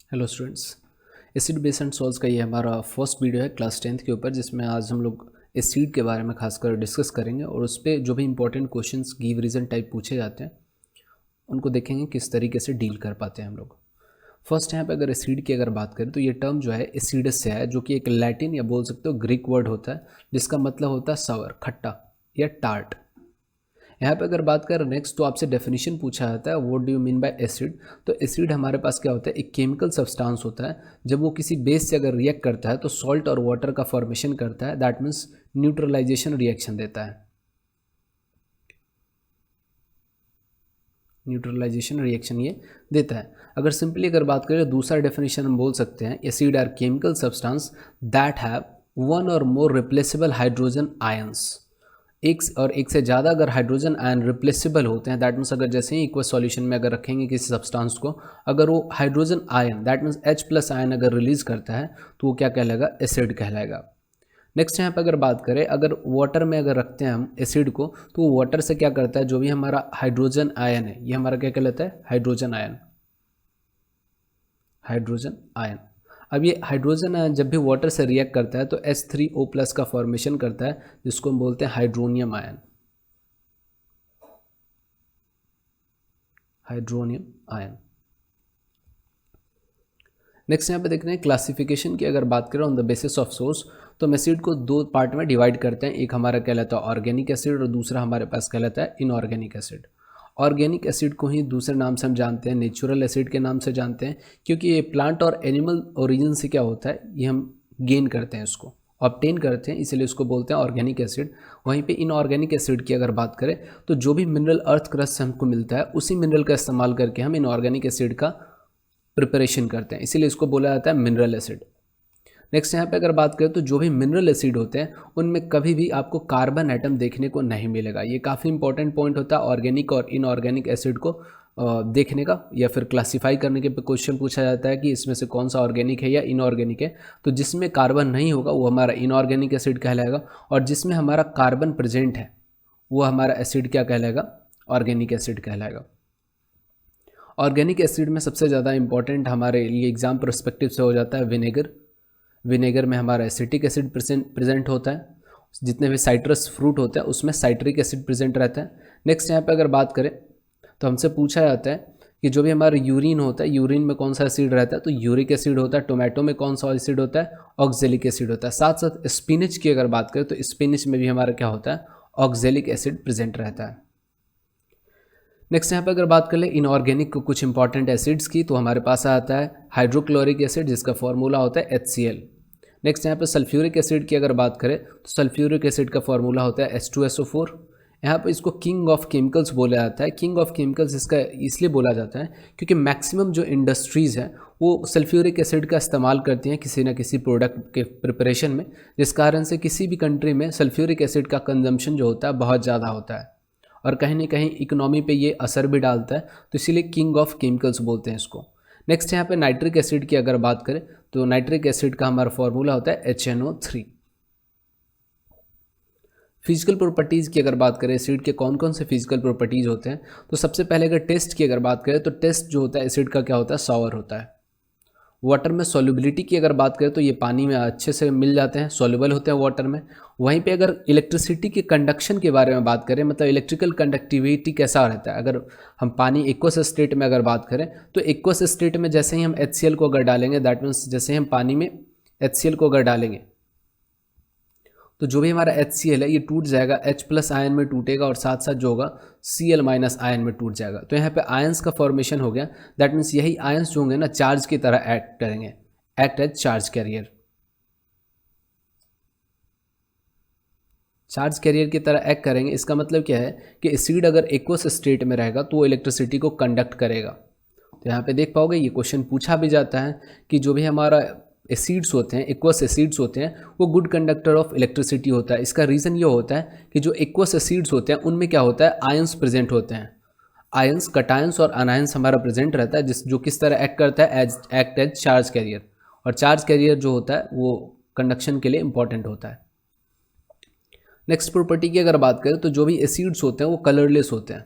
Hello students, acid base and salts का ये हमारा फर्स्ट वीडियो है क्लास 10th के ऊपर, जिसमें आज हम लोग एसिड के बारे में खासकर डिस्कस करेंगे और उस पर जो भी important questions give reason type पूछे जाते हैं उनको देखेंगे किस तरीके से डील कर पाते हैं हम लोग। फर्स्ट यहाँ पे अगर एसिड की अगर बात करें तो ये टर्म जो है एसिडस से है, जो कि एक लैटिन या बोल सकते हो ग्रीक वर्ड होता है जिसका मतलब होता है सावर, खट्टा या टार्ट। यहाँ पे अगर बात करें नेक्स्ट, तो आपसे डेफिनेशन पूछा जाता है what do you mean by acid. तो एसिड हमारे पास क्या होता है, एक केमिकल सब्सटेंस होता है। जब वो किसी बेस से अगर रिएक्ट करता है तो सॉल्ट और वाटर का फॉर्मेशन करता है, दैट मीन्स न्यूट्रलाइजेशन रिएक्शन देता है। न्यूट्रलाइजेशन रिएक्शन ये देता है। अगर सिंपली अगर बात करें दूसरा डेफिनेशन हम बोल सकते हैं acid are chemical substance that have one or more replaceable hydrogen ions. एक से ज़्यादा अगर हाइड्रोजन आयन रिप्लेसेबल होते हैं, दैट मीन्स अगर जैसे ही इक्वस सॉल्यूशन में अगर रखेंगे किसी सब्सटेंस को, अगर वो hydrogen ion that means H+ ion अगर रिलीज करता है तो वो क्या कहलाएगा, एसिड कहलाएगा। नेक्स्ट यहाँ पे अगर बात करें, अगर वाटर में अगर रखते हैं हम एसिड को, तो वो वाटर से क्या करता है, जो भी हमारा हाइड्रोजन आयन है ये हमारा क्या कहलाता है, हाइड्रोजन आयन। Hydrogen ion. अब ये हाइड्रोजन आयन जब भी वाटर से रिएक्ट करता है तो H3O+ का फॉर्मेशन करता है, जिसको हम बोलते हैं hydronium ion. Hydronium ion. Next यहाँ पे देख रहे हैं क्लासिफिकेशन की अगर बात करें on the basis of source, तो हम एसिड को दो पार्ट में डिवाइड करते हैं। एक हमारा कहलाता है ऑर्गेनिक एसिड और दूसरा हमारे पास कहलाता है इनऑर्गेनिक एसिड। ऑर्गेनिक एसिड को ही दूसरे नाम से हम जानते हैं नेचुरल एसिड के नाम से जानते हैं, क्योंकि ये प्लांट और एनिमल ओरिजिन से क्या होता है, ये हम गेन करते हैं, इसको ऑब्टेन करते हैं, इसलिए उसको बोलते हैं ऑर्गेनिक एसिड। वहीं पे इनऑर्गेनिक एसिड की अगर बात करें तो जो भी मिनरल अर्थ क्रस्ट से हमको मिलता है उसी मिनरल का इस्तेमाल करके हम इनऑर्गेनिक एसिड का प्रिपरेशन करते हैं, इसीलिए इसको बोला जाता है मिनरल एसिड। नेक्स्ट यहाँ पे अगर बात करें तो जो भी मिनरल एसिड होते हैं उनमें कभी भी आपको कार्बन एटम देखने को नहीं मिलेगा। ये काफ़ी इंपॉर्टेंट पॉइंट होता है ऑर्गेनिक और इनऑर्गेनिक एसिड को देखने का या फिर क्लासीफाई करने के पे क्वेश्चन पूछा जाता है कि इसमें से कौन सा ऑर्गेनिक है या इनऑर्गेनिक है। तो जिसमें कार्बन नहीं होगा वो हमारा इनऑर्गेनिक एसिड कहलाएगा, और जिसमें हमारा कार्बन प्रेजेंट है वो हमारा एसिड क्या कहलाएगा, ऑर्गेनिक एसिड कहलाएगा। ऑर्गेनिक एसिड में सबसे ज़्यादा इंपॉर्टेंट हमारे लिए एग्जाम परस्पेक्टिव से हो जाता है विनेगर। विनेगर में हमारा एसिटिक एसिड प्रेजेंट होता है। जितने भी साइट्रस फ्रूट होते हैं उसमें साइट्रिक एसिड प्रेजेंट रहता है। नेक्स्ट यहाँ पे अगर बात करें तो हमसे पूछा जाता है कि जो भी हमारा यूरिन होता है, यूरिन में कौन सा एसिड रहता है, तो यूरिक एसिड होता है। टोमेटो में कौन सा एसिड होता है, ऑक्जेलिक एसिड होता है। साथ साथ स्पिनिच की अगर बात करें तो स्पिनिच में भी हमारा क्या होता है, ऑक्जेलिक एसिड प्रेजेंट रहता है। नेक्स्ट यहाँ पे अगर बात कर ले इनऑर्गेनिक कुछ इंपॉर्टेंट एसिड्स की, तो हमारे पास आता है हाइड्रोक्लोरिक एसिड जिसका फॉर्मूला होता है HCl। नेक्स्ट यहाँ पे सल्फ्यूरिक एसिड की अगर बात करें तो सल्फ्यूरिक एसिड का फॉर्मूला होता है H2SO4। यहाँ पे इसको किंग ऑफ केमिकल्स बोला जाता है। किंग ऑफ केमिकल्स इसका इसलिए बोला जाता है क्योंकि मैक्सिमम जो इंडस्ट्रीज़ हैं वो सल्फ्यूरिक एसिड का इस्तेमाल करती हैं किसी न किसी प्रोडक्ट के प्रिपरेशन में, जिस कारण से किसी भी कंट्री में सल्फ्यूरिक एसिड का कंजम्पशन जो होता है बहुत ज़्यादा होता है और कहीं ना कहीं इकोनॉमी पे ये असर भी डालता है, तो इसीलिए किंग ऑफ केमिकल्स बोलते हैं इसको। नेक्स्ट यहाँ पे नाइट्रिक एसिड की अगर बात करें तो नाइट्रिक एसिड का हमारा फॉर्मूला होता है HNO3। फिजिकल प्रॉपर्टीज़ की अगर बात करें एसिड के कौन कौन से फिजिकल प्रॉपर्टीज़ होते हैं, तो सबसे पहले अगर टेस्ट की अगर बात करें तो टेस्ट जो होता है एसिड का क्या होता है, सॉवर होता है। वाटर में सॉल्युबिलिटी की अगर बात करें तो ये पानी में अच्छे से मिल जाते हैं, सॉल्युबल होते हैं वाटर में। वहीं पे अगर इलेक्ट्रिसिटी के कंडक्शन के बारे में बात करें, मतलब इलेक्ट्रिकल कंडक्टिविटी कैसा रहता है, अगर हम पानी एक्वस स्टेट में अगर बात करें तो एक्वस स्टेट में जैसे ही हम HCl को अगर डालेंगे, दैट मीन्स जैसे ही हम पानी में HCl को अगर डालेंगे तो जो भी हमारा HCl है ये टूट जाएगा, H+ आयन में टूटेगा और साथ साथ जो होगा Cl- आयन में टूट जाएगा। तो यहाँ पे आयंस का फॉर्मेशन हो गया। दैट मीन्स यही आयंस जो होंगे ना चार्ज की तरह एक्ट करेंगे, act as charge carrier. Charge carrier की तरह एक्ट करेंगे, इसका मतलब क्या है कि एसिड अगर एक्वस स्टेट में रहेगा तो वो इलेक्ट्रिसिटी को कंडक्ट करेगा। तो यहाँ पे देख पाओगे ये क्वेश्चन पूछा भी जाता है कि जो भी हमारा एसिड्स होते हैं, एक्वस एसिड्स होते हैं, वो गुड कंडक्टर ऑफ इलेक्ट्रिसिटी होता है। इसका रीज़न ये होता है कि जो एक्वस एसिड्स होते हैं उनमें क्या होता है, आयंस प्रेजेंट होते हैं। आयंस, कटायंस और अनायंस हमारा प्रेजेंट रहता है, जो किस तरह एक्ट करता है, एक्ट एज चार्ज कैरियर। और चार्ज कैरियर जो होता है वो कंडक्शन के लिए इंपॉर्टेंट होता है। नेक्स्ट प्रॉपर्टी की अगर बात करें तो जो भी एसिड्स होते हैं वो कलरलेस होते हैं।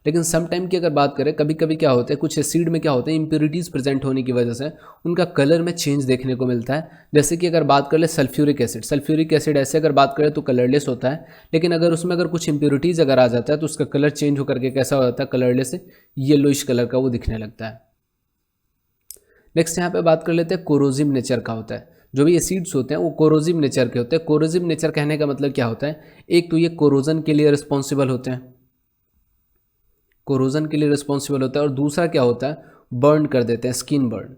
लेकिन सम टाइम की अगर बात करें, कभी कभी क्या होता है, कुछ एसिड में क्या होता है, इम्प्योरिटीज़ प्रेजेंट होने की वजह से उनका कलर में चेंज देखने को मिलता है। जैसे कि अगर बात कर ले सल्फ्यूरिक एसिड, सल्फ्यूरिक एसिड ऐसे अगर बात करें तो कलरलेस होता है, लेकिन अगर उसमें अगर कुछ इम्प्योरिटीज़ अगर आ जाता है तो उसका कलर चेंज होकर के कैसा हो जाता है, कलरलेस से येलोइश कलर का वो दिखने लगता है। नेक्स्ट यहाँ पे बात कर लेते हैं कोरोजिव नेचर का होता है। जो भी एसिड्स होते हैं वो कोरोजिव नेचर के होते हैं। कोरोजिव नेचर कहने का मतलब क्या होता है, एक तो ये कोरोजन के लिए रिस्पॉन्सिबल होते हैं, कोरोजन के लिए रिस्पॉन्सिबल होता है, और दूसरा क्या होता है, बर्न कर देते हैं, स्किन बर्न,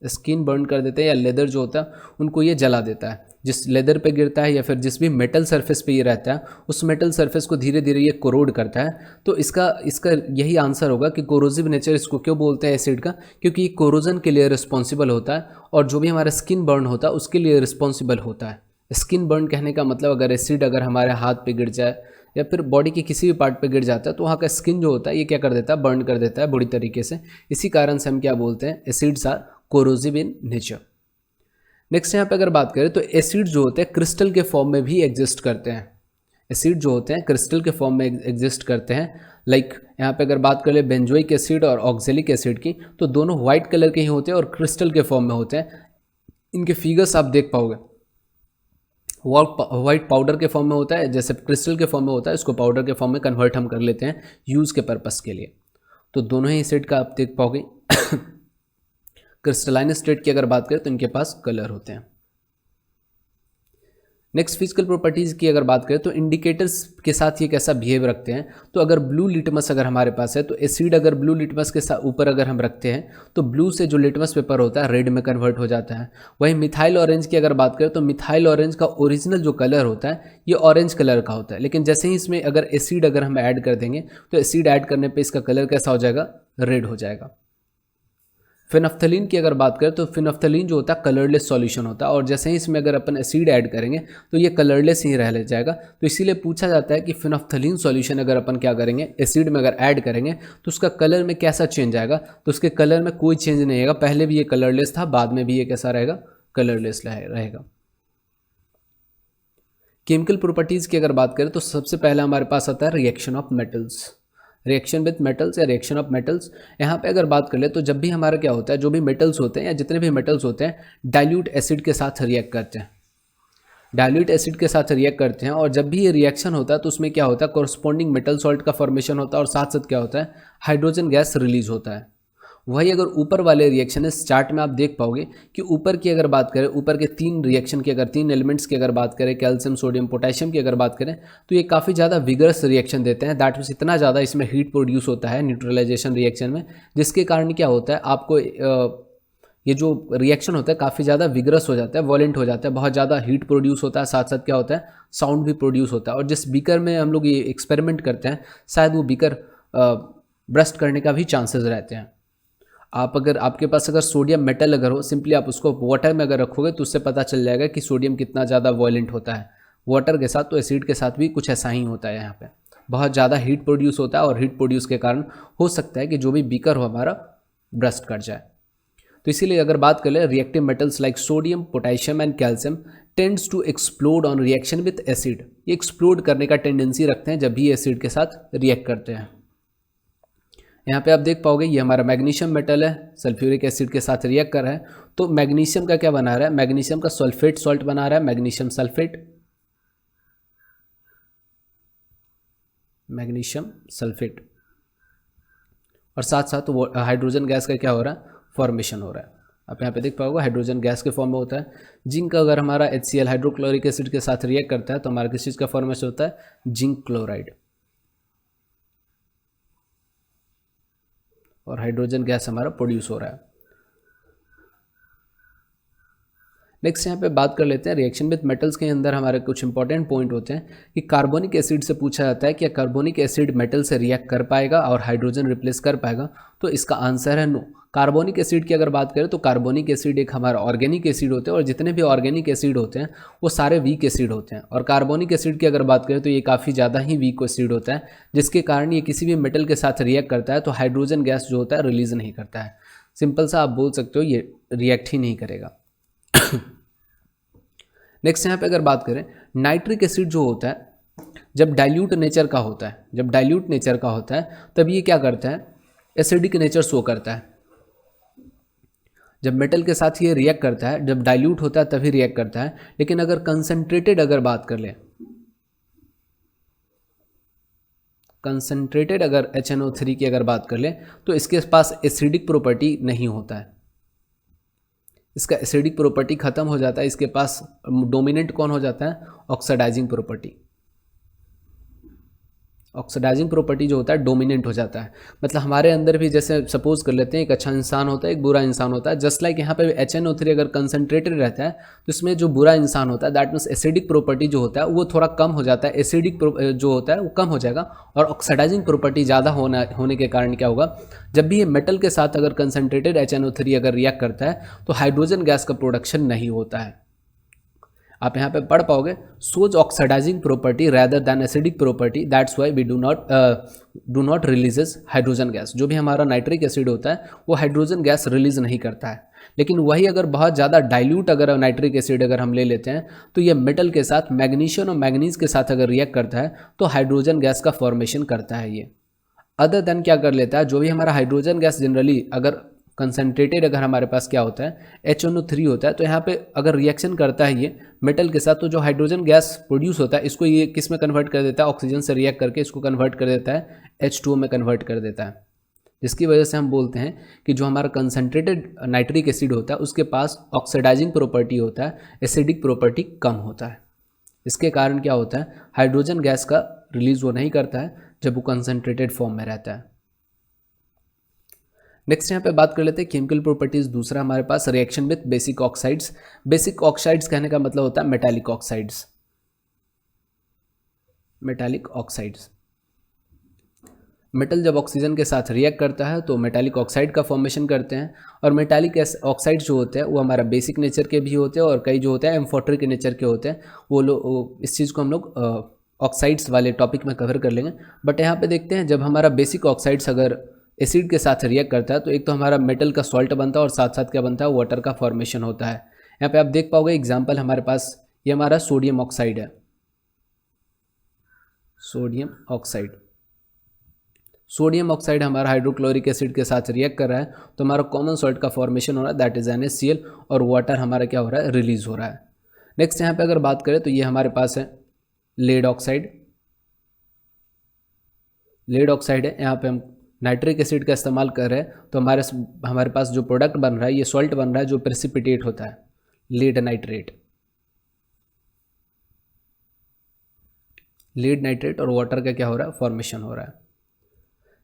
स्किन बर्न कर देते हैं, या लेदर जो होता है उनको ये जला देता है। जिस लेदर पे गिरता है या फिर जिस भी मेटल सरफेस पे ये रहता है उस मेटल सरफेस को धीरे धीरे ये कोरोड करता है। तो इसका इसका यही आंसर होगा कि कोरोजिव नेचर इसको क्यों बोलते हैं एसिड का, क्योंकि ये कोरोजन के लिए रिस्पॉन्सिबल होता है और जो भी हमारा स्किन बर्न होता है उसके लिए रिस्पॉन्सिबल होता है। स्किन बर्न कहने का मतलब अगर एसिड अगर हमारे हाथ पे गिर जाए या फिर बॉडी के किसी भी पार्ट पे गिर जाता है तो वहाँ का स्किन जो होता है ये क्या कर देता है, बर्न कर देता है बुरी तरीके से। इसी कारण से हम क्या बोलते हैं, acids are corrosive in nature. Next यहाँ पे अगर बात करें तो एसिड जो होते हैं क्रिस्टल के फॉर्म में भी एग्जिस्ट करते हैं। एसिड जो होते हैं क्रिस्टल के फॉर्म में एग्जिस्ट करते हैं। लाइक यहाँ पे अगर बात कर ले बेंजोइक एसिड और ऑक्जेलिक एसिड की, तो दोनों व्हाइट कलर के ही होते हैं और क्रिस्टल के फॉर्म में होते हैं। इनके फिगर्स आप देख पाओगे, व्हाइट पाउडर के फॉर्म में होता है, जैसे क्रिस्टल के फॉर्म में होता है इसको पाउडर के फॉर्म में कन्वर्ट हम कर लेते हैं यूज़ के पर्पस के लिए। तो दोनों ही एसिड का आप देख पाओगे। क्रिस्टलाइन स्टेट की अगर बात करें तो इनके पास कलर होते हैं। नेक्स्ट फिजिकल प्रॉपर्टीज़ की अगर बात करें तो इंडिकेटर्स के साथ ये कैसा बिहेव रखते हैं। तो अगर ब्लू लिटमस अगर हमारे पास है तो एसिड अगर ब्लू लिटमस के साथ ऊपर अगर हम रखते हैं तो ब्लू से जो लिटमस पेपर होता है रेड में कन्वर्ट हो जाता है। वहीं मिथाइल ऑरेंज की अगर बात करें तो मिथाइल ऑरेंज का ओरिजिनल जो कलर होता है ये ऑरेंज कलर का होता है, लेकिन जैसे ही इसमें अगर एसिड अगर हम ऐड कर देंगे तो एसिड ऐड करने पर इसका कलर कैसा हो जाएगा, रेड हो जाएगा। फिनफ्थलीन की अगर बात करें तो फिनफ्थलीन जो होता है कलरलेस सॉल्यूशन होता है, और जैसे ही इसमें अगर अपन एसिड ऐड करेंगे तो ये कलरलेस ही रह ले जाएगा। तो इसीलिए पूछा जाता है कि फिनफ्थलीन सॉल्यूशन अगर अपन क्या करेंगे, एसिड में अगर ऐड करेंगे तो उसका कलर में कैसा चेंज आएगा। तो उसके कलर में कोई चेंज नहीं आएगा, पहले भी ये कलरलेस था, बाद में भी ये कैसा रहेगा, कलरलेस रहेगा। केमिकल प्रॉपर्टीज़ की अगर बात करें तो सबसे पहला हमारे पास आता है reaction of metals, reaction with metals या रिएक्शन ऑफ मेटल्स। यहाँ पे अगर बात कर ले तो जब भी हमारा क्या होता है, जो भी मेटल्स होते हैं या जितने भी मेटल्स होते हैं डाइल्यूट एसिड के साथ रिएक्ट करते हैं, डाइल्यूट एसिड के साथ रिएक्ट करते हैं। और जब भी ये रिएक्शन होता है तो उसमें क्या होता है, कोरस्पॉन्डिंग मेटल सॉल्ट का फॉर्मेशन होता है और साथ साथ क्या होता है, हाइड्रोजन गैस रिलीज होता है। वही अगर ऊपर वाले रिएक्शन इस चार्ट में आप देख पाओगे कि ऊपर की अगर बात करें, ऊपर के तीन रिएक्शन की अगर तीन एलिमेंट्स की अगर बात करें, कैल्शियम सोडियम पोटेशियम की अगर बात करें तो ये काफ़ी ज़्यादा विगरस रिएक्शन देते हैं। दैट मीन्स इतना ज़्यादा इसमें हीट प्रोड्यूस होता है न्यूट्रलाइजेशन रिएक्शन में, जिसके कारण क्या होता है आपको ये जो रिएक्शन होता है काफ़ी ज़्यादा विगरस हो जाता है, वॉलेंट हो जाता है, बहुत ज़्यादा हीट प्रोड्यूस होता है, साथ साथ क्या होता है साउंड भी प्रोड्यूस होता है। और जिस बीकर में हम लोग ये एक्सपेरिमेंट करते हैं शायद वो बीकर ब्रस्ट करने का भी चांसेस रहते हैं। आप अगर आपके पास अगर सोडियम मेटल अगर हो, सिंपली आप उसको वाटर में अगर रखोगे तो उससे पता चल जाएगा कि सोडियम कितना ज़्यादा वॉयलेंट होता है वाटर के साथ। तो एसिड के साथ भी कुछ ऐसा ही होता है, यहाँ पे बहुत ज़्यादा हीट प्रोड्यूस होता है और हीट प्रोड्यूस के कारण हो सकता है कि जो भी बीकर हो हमारा ब्रस्ट कर जाए। तो इसीलिए अगर बात कर ले reactive metals like sodium potassium and calcium tends to explode on reaction with acid, ये एक्सप्लोड करने का टेंडेंसी रखते हैं जब भी एसिड के साथ रिएक्ट करते हैं। यहाँ पे आप देख पाओगे ये हमारा मैग्नीशियम मेटल है, सल्फ्यूरिक एसिड के साथ रिएक्ट कर रहा है, तो मैग्नीशियम का क्या बना रहा है, मैग्नीशियम का सल्फेट सॉल्ट बना रहा है, मैग्नीशियम सल्फेट, मैग्नीशियम सल्फेट, और साथ साथ वो हाइड्रोजन गैस का क्या हो रहा है, फॉर्मेशन हो रहा है। आप यहाँ पे देख पाओगे हाइड्रोजन गैस के फॉर्म में होता है। जिंक का अगर हमारा HCl हाइड्रोक्लोरिक एसिड के साथ रिएक्ट करता है तो हमारा किस चीज़ का फॉर्मेशन होता है, जिंक क्लोराइड, और हाइड्रोजन गैस हमारा प्रोड्यूस हो रहा है। नेक्स्ट यहाँ पे बात कर लेते हैं रिएक्शन विद मेटल्स के अंदर हमारे कुछ इंपॉर्टेंट पॉइंट होते हैं कि कार्बोनिक एसिड से पूछा जाता है कि कार्बोनिक एसिड मेटल से रिएक्ट कर पाएगा और हाइड्रोजन रिप्लेस कर पाएगा, तो इसका आंसर है नो। कार्बोनिक एसिड की अगर बात करें तो कार्बोनिक एसिड एक हमारा ऑर्गेनिक एसिड होते हैं और जितने भी ऑर्गेनिक एसिड होते हैं वो सारे वीक एसिड होते हैं। और कार्बोनिक एसिड की अगर बात करें तो ये काफ़ी ज़्यादा ही वीक एसिड होता है, जिसके कारण ये किसी भी मेटल के साथ रिएक्ट करता है तो हाइड्रोजन गैस जो होता है रिलीज नहीं करता है। सिंपल सा आप बोल सकते हो ये रिएक्ट ही नहीं करेगा। नेक्स्ट यहाँ पे अगर बात करें नाइट्रिक एसिड जो होता है, जब डाइल्यूट नेचर का होता है, जब डाइल्यूट नेचर का होता है तब ये क्या करता है, एसिडिक नेचर शो करता है। जब मेटल के साथ ये रिएक्ट करता है, जब डाइल्यूट होता है तभी रिएक्ट करता है। लेकिन अगर कंसंट्रेटेड अगर बात कर लें, कंसंट्रेटेड अगर HNO3 की अगर बात कर लें तो इसके पास एसिडिक प्रॉपर्टी नहीं होता है, इसका एसिडिक प्रॉपर्टी खत्म हो जाता है। इसके पास डोमिनेंट कौन हो जाता है, ऑक्सीडाइजिंग प्रॉपर्टी। ऑक्सीडाइजिंग प्रॉपर्टी जो होता है डोमिनेंट हो जाता है। मतलब हमारे अंदर भी जैसे सपोज कर लेते हैं एक अच्छा इंसान होता है, एक बुरा इंसान होता है, जस्ट लाइक यहाँ पे HNO3 अगर कंसंट्रेटेड रहता है तो इसमें जो बुरा इंसान होता है दैट मीन्स एसिडिक प्रॉपर्टी जो होता है वो थोड़ा कम हो जाता है, एसिडिक जो होता है वो कम हो जाएगा। और ऑक्सीडाइजिंग प्रॉपर्टी ज़्यादा होने के कारण क्या होगा, जब भी ये मेटल के साथ अगर कंसंट्रेटेड HNO3 अगर रिएक्ट करता है तो हाइड्रोजन गैस का प्रोडक्शन नहीं होता है। आप यहाँ पे पढ़ पाओगे, shows oxidising property rather than acidic property, that's why we do not releases hydrogen gas. जो भी हमारा नाइट्रिक एसिड होता है वो हाइड्रोजन गैस रिलीज नहीं करता है। लेकिन वही अगर बहुत ज़्यादा डाइल्यूट अगर नाइट्रिक एसिड अगर हम ले लेते हैं तो ये मेटल के साथ मैग्नीशियम और मैग्नीज के साथ अगर रिएक्ट करता है तो हाइड्रोजन गैस का फॉर्मेशन करता है। ये अदर देन क्या कर लेता है, जो भी हमारा हाइड्रोजन गैस जनरली अगर कंसंट्रेटेड अगर हमारे पास क्या होता है HNO3 होता है, तो यहाँ पे अगर रिएक्शन करता है ये मेटल के साथ तो जो हाइड्रोजन गैस प्रोड्यूस होता है इसको ये किस में कन्वर्ट कर देता है, ऑक्सीजन से रिएक्ट करके इसको कन्वर्ट कर देता है H2O में कन्वर्ट कर देता है। जिसकी वजह से हम बोलते हैं कि जो हमारा कंसंट्रेटेड नाइट्रिक एसिड होता है उसके पास ऑक्सीडाइजिंग प्रॉपर्टी होता है, एसिडिक प्रॉपर्टी कम होता है। इसके कारण क्या होता है, हाइड्रोजन गैस का रिलीज वो नहीं करता है जब वो कंसंट्रेटेड फॉर्म में रहता है। नेक्स्ट यहाँ पे बात कर लेते हैं केमिकल प्रॉपर्टीज। दूसरा हमारे पास reaction with basic oxides. Basic oxides कहने का मतलब होता है metallic oxides. Metallic oxides, metal जब ऑक्सीजन के साथ रिएक्ट करता है तो मेटालिक ऑक्साइड का फॉर्मेशन करते हैं। और मेटालिक ऑक्साइड जो होते हैं वो हमारा बेसिक नेचर के भी होते हैं और कई जो होते हैं एम्फोटरिक के नेचर के होते हैं। वो लोग इस चीज़ को हम लोग ऑक्साइड्स वाले टॉपिक में कवर कर लेंगे। बट यहाँ पे देखते हैं जब हमारा बेसिक ऑक्साइड्स अगर एसिड के साथ रिएक्ट करता है तो एक तो हमारा मेटल का सॉल्ट बनता है और साथ साथ क्या बनता है, वाटर का फॉर्मेशन होता है। यहाँ पे आप देख पाओगे एग्जांपल हमारे पास ये हमारा सोडियम ऑक्साइड है, सोडियम ऑक्साइड। सोडियम ऑक्साइड हमारा हाइड्रोक्लोरिक एसिड के साथ रिएक्ट कर रहा है तो हमारा कॉमन सॉल्ट का फॉर्मेशन हो रहा है दैट इज NaCl और वाटर हमारा क्या हो रहा है, रिलीज हो रहा है। नेक्स्ट यहाँ पे अगर बात करें तो ये हमारे पास है लेड ऑक्साइड। लेड ऑक्साइड है, यहाँ पे हम नाइट्रिक एसिड का इस्तेमाल कर रहे हैं तो हमारे पास जो प्रोडक्ट बन रहा है ये सॉल्ट बन रहा है जो प्रेसिपिटेट होता है, लेड नाइट्रेट। लेड नाइट्रेट और वाटर का क्या हो रहा है, फॉर्मेशन हो रहा है।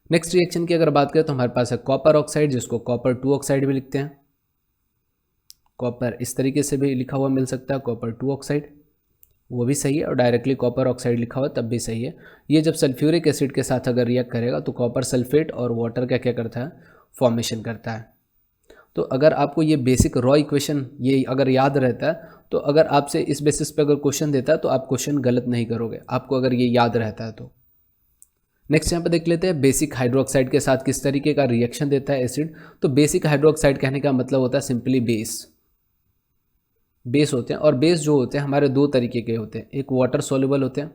नेक्स्ट रिएक्शन की अगर बात करें तो हमारे पास है कॉपर ऑक्साइड, जिसको कॉपर 2 ऑक्साइड भी लिखते हैं। कॉपर इस तरीके से भी लिखा हुआ मिल सकता है, कॉपर 2 ऑक्साइड, वो भी सही है। और डायरेक्टली कॉपर ऑक्साइड लिखा हुआ तब भी सही है। ये जब सल्फ्यूरिक एसिड के साथ अगर रिएक्ट करेगा तो कॉपर सल्फेट और वाटर का क्या करता है, फॉर्मेशन करता है। तो अगर आपको ये बेसिक रॉ इक्वेशन ये अगर याद रहता है तो अगर आपसे इस बेसिस पे अगर क्वेश्चन देता है तो आप क्वेश्चन गलत नहीं करोगे, आपको अगर ये याद रहता है तो। नेक्स्ट यहाँ पे देख लेते हैं बेसिक हाइड्रोक्साइड के साथ किस तरीके का रिएक्शन देता है एसिड। तो बेसिक हाइड्रोक्साइड कहने का मतलब होता है सिंपली बेस। बेस होते हैं और बेस जो होते हैं हमारे दो तरीके के होते हैं, एक वाटर सोल्यूबल होते हैं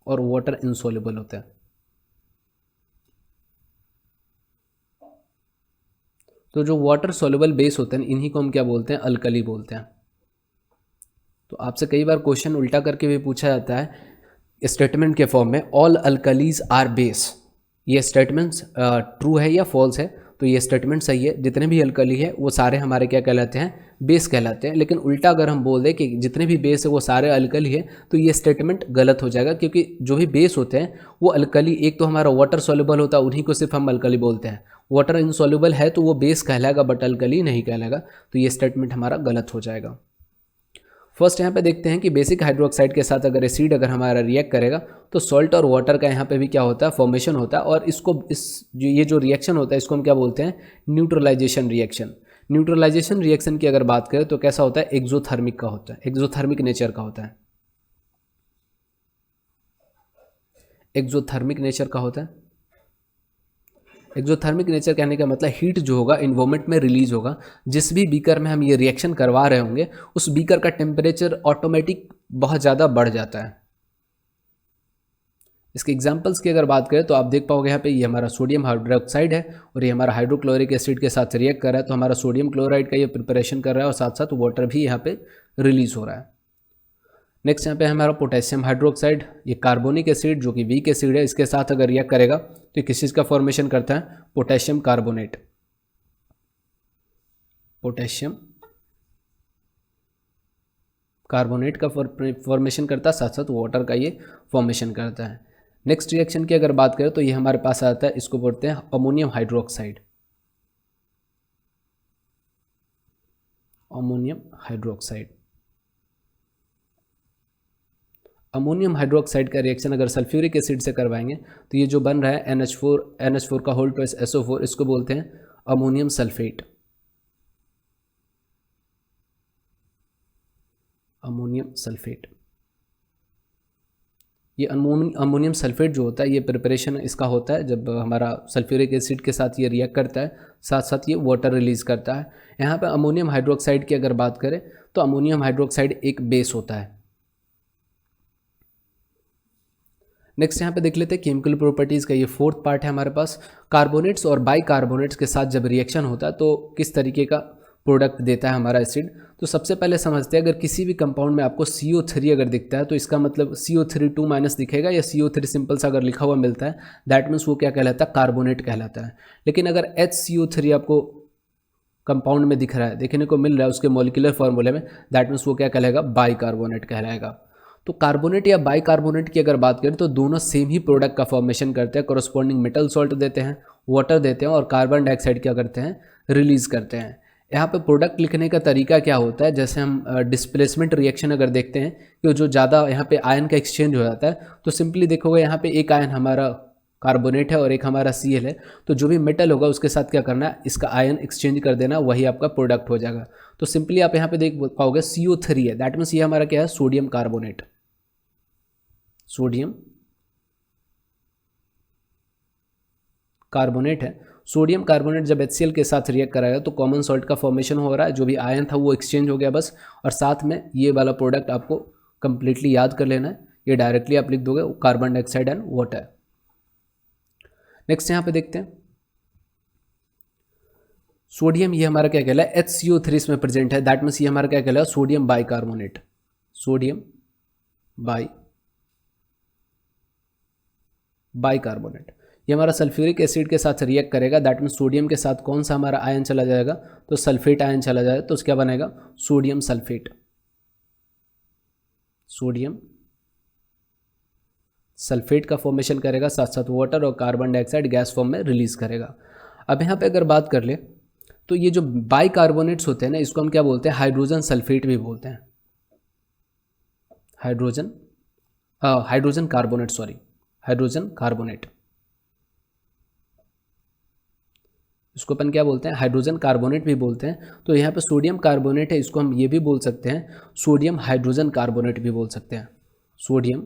और वाटर इनसोल्यूबल होते हैं। तो जो वाटर सोल्यूबल बेस होते हैं इन्हीं को हम क्या बोलते हैं, अल्कली बोलते हैं। तो आपसे कई बार क्वेश्चन उल्टा करके भी पूछा जाता है स्टेटमेंट के फॉर्म में, ऑल अल्कलीज आर बेस। ये स्टेटमेंट्स ट्रू है या फॉल्स है? तो ये स्टेटमेंट सही है, जितने भी अल्कली है वो सारे हमारे क्या कहलाते हैं, बेस कहलाते हैं। लेकिन उल्टा अगर हम बोल दें कि जितने भी बेस है वो सारे अल्कली है तो ये स्टेटमेंट गलत हो जाएगा, क्योंकि जो भी बेस होते हैं वो अल्कली, एक तो हमारा वाटर सॉल्युबल होता है उन्हीं को सिर्फ हम अल्कली बोलते हैं। वाटर इनसॉल्युबल है तो वो बेस कहलाएगा बट अल्कली नहीं कहलाएगा, तो ये स्टेटमेंट हमारा गलत हो जाएगा। फर्स्ट यहाँ पे देखते हैं कि बेसिक हाइड्रोक्साइड के साथ अगर एसिड अगर हमारा रिएक्ट करेगा तो सॉल्ट और वाटर का यहाँ पे भी क्या होता है, फॉर्मेशन होता है। और इसको ये जो रिएक्शन होता है इसको हम क्या बोलते हैं, न्यूट्रलाइजेशन रिएक्शन। न्यूट्रलाइजेशन रिएक्शन की अगर बात करें तो कैसा होता है, एक्सोथर्मिक का होता है, एक्सोथर्मिक नेचर का होता है, एक्सोथर्मिक नेचर का होता है। एक्सोथर्मिक नेचर कहने का मतलब हीट जो होगा इन्वायरमेंट में रिलीज होगा। जिस भी बीकर में हम ये रिएक्शन करवा रहे होंगे उस बीकर का टेम्परेचर ऑटोमेटिक बहुत ज़्यादा बढ़ जाता है। इसके एग्जांपल्स की अगर बात करें तो आप देख पाओगे यहाँ पे ये हमारा सोडियम हाइड्रोक्साइड है और ये हमारा हाइड्रोक्लोरिक एसिड के साथ रिएक्ट कर रहा है, तो हमारा सोडियम क्लोराइड का ये प्रिपरेशन कर रहा है और साथ साथ वाटर भी यहाँ पे रिलीज हो रहा है। नेक्स्ट यहाँ पे हमारा पोटेशियम हाइड्रोक्साइड, ये कार्बोनिक एसिड जो कि वीक एसिड है, इसके साथ अगर रिएक्ट करेगा तो किस चीज़ का फॉर्मेशन करता है, पोटेशियम कार्बोनेट, पोटेशियम कार्बोनेट का फॉर्मेशन करता है, साथ साथ वाटर का ये फॉर्मेशन करता है। नेक्स्ट रिएक्शन की अगर बात करें तो ये हमारे पास आता है, इसको बोलते हैं ammonium hydroxide, ammonium hydroxide. Ammonium hydroxide का रिएक्शन अगर सल्फ्यूरिक एसिड से करवाएंगे तो ये जो बन रहा है NH4 का होल्ड प्लस SO4, इसको बोलते हैं अमोनियम सल्फेट, अमोनियम सल्फेट। ये अमोनियम सल्फेट जो होता है ये प्रिपरेशन इसका होता है जब हमारा सल्फ्यूरिक एसिड के साथ ये रिएक्ट करता है, साथ साथ ये वाटर रिलीज करता है। यहाँ पे अमोनियम हाइड्रोक्साइड की अगर बात करें तो अमोनियम हाइड्रोक्साइड एक बेस होता है। नेक्स्ट यहाँ पे देख लेते हैं केमिकल प्रॉपर्टीज़ का ये फोर्थ पार्ट है हमारे पास। कार्बोनेट्स और बाइकार्बोनेट्स के साथ जब रिएक्शन होता है तो किस तरीके का प्रोडक्ट देता है हमारा एसिड। तो सबसे पहले समझते हैं, अगर किसी भी कंपाउंड में आपको CO3 अगर दिखता है तो इसका मतलब CO3 2- दिखेगा या CO3 सिंपल सा अगर लिखा हुआ मिलता है, दैट मीन्स वो क्या कहलाता है, कार्बोनेट कहलाता है। लेकिन अगर HCO3 आपको कंपाउंड में दिख रहा है, देखने को मिल रहा है उसके मॉलिक्यूलर फॉर्मूले में, दैट मीन्स वो क्या कहलाएगा, बाइकार्बोनेट कहलाएगा। तो कार्बोनेट या बाइकार्बोनेट की अगर बात करें तो दोनों सेम ही प्रोडक्ट का फॉर्मेशन करते हैं, कोरस्पॉन्डिंग मेटल सॉल्ट देते हैं, वाटर देते हैं और कार्बन डाइऑक्साइड क्या करते हैं, रिलीज करते हैं। यहाँ पे प्रोडक्ट लिखने का तरीका क्या होता है, जैसे हम डिस्प्लेसमेंट रिएक्शन अगर देखते हैं कि जो ज़्यादा यहाँ पे आयन का एक्सचेंज हो जाता है, तो सिंपली देखोगे यहाँ पे एक आयन हमारा कार्बोनेट है और एक हमारा Cl है, तो जो भी मेटल होगा उसके साथ क्या करना है, इसका आयन एक्सचेंज कर देना, वही आपका प्रोडक्ट हो जाएगा। तो सिंपली आप यहाँ पे देख पाओगे CO3 है, दैट मीन्स ये हमारा क्या है, सोडियम कार्बोनेट, सोडियम कार्बोनेट है। सोडियम कार्बोनेट जब HCl के साथ रिएक्ट कराएगा तो कॉमन सॉल्ट का फॉर्मेशन हो रहा है, जो भी आयन था वो एक्सचेंज हो गया बस, और साथ में ये वाला प्रोडक्ट आपको कंप्लीटली याद कर लेना है, ये डायरेक्टली आप लिख दोगे carbon dioxide and water. Next यहाँ पे देखते हैं सोडियम, ये हमारा क्या कहला है, HCO3 इसमें प्रेजेंट है, दैट मीन्स ये हमारा क्या कहला है, सोडियम बाइकार्बोनेट, सोडियम बाइकार्बोनेट। ये हमारा सल्फ्यूरिक एसिड के साथ रिएक्ट करेगा, दैट मीन्स सोडियम के साथ कौन सा हमारा आयन चला जाएगा, तो सल्फेट आयन चला जाएगा, तो क्या बनेगा, सोडियम सल्फेट, सोडियम सल्फेट का फॉर्मेशन करेगा, साथ साथ वाटर और कार्बन डाइऑक्साइड गैस फॉर्म में रिलीज करेगा। अब यहाँ पे अगर बात कर ले तो ये जो बाइकार्बोनेट्स होते हैं ना, इसको हम क्या बोलते हैं, हाइड्रोजन सल्फेट भी बोलते हैं, hydrogen carbonate, sorry hydrogen carbonate, इसको अपन क्या बोलते हैं, हाइड्रोजन कार्बोनेट भी बोलते हैं। तो यहाँ पे सोडियम कार्बोनेट है, इसको हम ये भी बोल सकते हैं सोडियम हाइड्रोजन कार्बोनेट भी बोल सकते हैं, सोडियम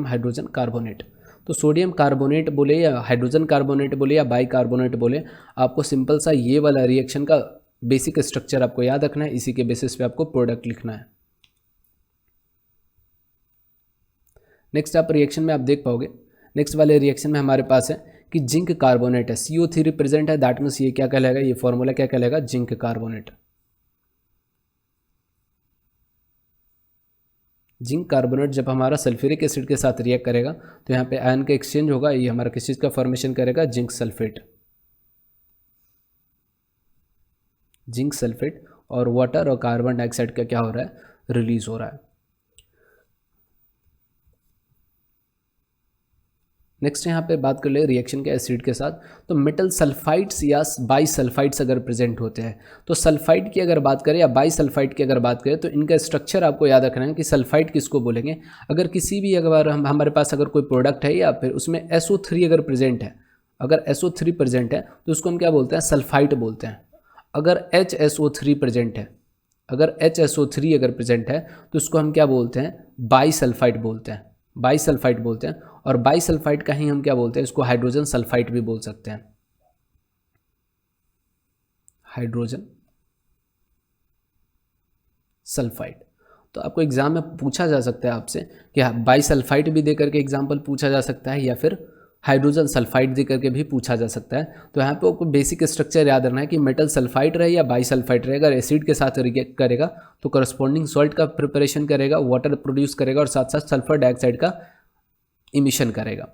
हाइड्रोजन कार्बोनेट। तो सोडियम कार्बोनेट बोले या हाइड्रोजन कार्बोनेट बोले या बाइकार्बोनेट बोले, आपको सिंपल सा ये वाला रिएक्शन का बेसिक स्ट्रक्चर आपको याद रखना है, इसी के बेसिस पे आपको प्रोडक्ट लिखना है। नेक्स्ट आप रिएक्शन में आप देख पाओगे, नेक्स्ट वाले रिएक्शन में हमारे पास है कि जिंक कार्बोनेट है, CO3 प्रेजेंट है, दैट मीन्स ये क्या कहलाएगा, ये फॉर्मूला क्या कहलाएगा, जिंक कार्बोनेट। जिंक कार्बोनेट जब हमारा सल्फ्यूरिक एसिड के साथ रिएक्ट करेगा तो यहाँ पे आयन का एक्सचेंज होगा, ये हमारा किस चीज़ का फॉर्मेशन करेगा, जिंक सल्फेट, जिंक सल्फेट, और वाटर और कार्बन डाइऑक्साइड का क्या हो रहा है, रिलीज हो रहा है। नेक्स्ट यहाँ पे बात कर ले रिएक्शन के एसिड के साथ, तो मेटल सल्फाइड्स या बाइसल्फाइड्स अगर प्रेजेंट होते हैं, तो सल्फाइड की अगर बात करें या बाइसल्फाइड की अगर बात करें तो इनका स्ट्रक्चर आपको याद रखना है कि सल्फाइड किसको बोलेंगे, अगर किसी भी अगर हमारे पास अगर कोई प्रोडक्ट है या फिर उसमें SO3 अगर प्रेजेंट है, अगर SO3 प्रेजेंट है तो उसको हम क्या बोलते हैं, सल्फाइड बोलते हैं। अगर HSO3 प्रेजेंट है, अगर HSO3 अगर प्रेजेंट है तो इसको हम क्या बोलते हैं, बाईसल्फाइड बोलते हैं, बाईसल्फाइड बोलते हैं। और बाईसल्फाइड का ही हम क्या बोलते हैं, इसको हाइड्रोजन सल्फाइड भी बोल सकते हैं, हाइड्रोजन सल्फाइड। तो आपको एग्जाम में पूछा जा सकता है आपसे कि बाईसल्फाइड भी दे करके एग्जाम्पल पूछा जा सकता है या फिर हाइड्रोजन सल्फाइड दे करके भी पूछा जा सकता है। तो यहाँ पे आपको बेसिक स्ट्रक्चर याद रखना है कि मेटल सल्फाइड रहे या बाईसल्फाइड रहे, अगर एसिड के साथ रिएक्ट करेगा तो करस्पॉन्डिंग सॉल्ट का प्रिपरेशन करेगा, वाटर प्रोड्यूस करेगा और साथ साथ सल्फर डाइऑक्साइड का इमिशन करेगा।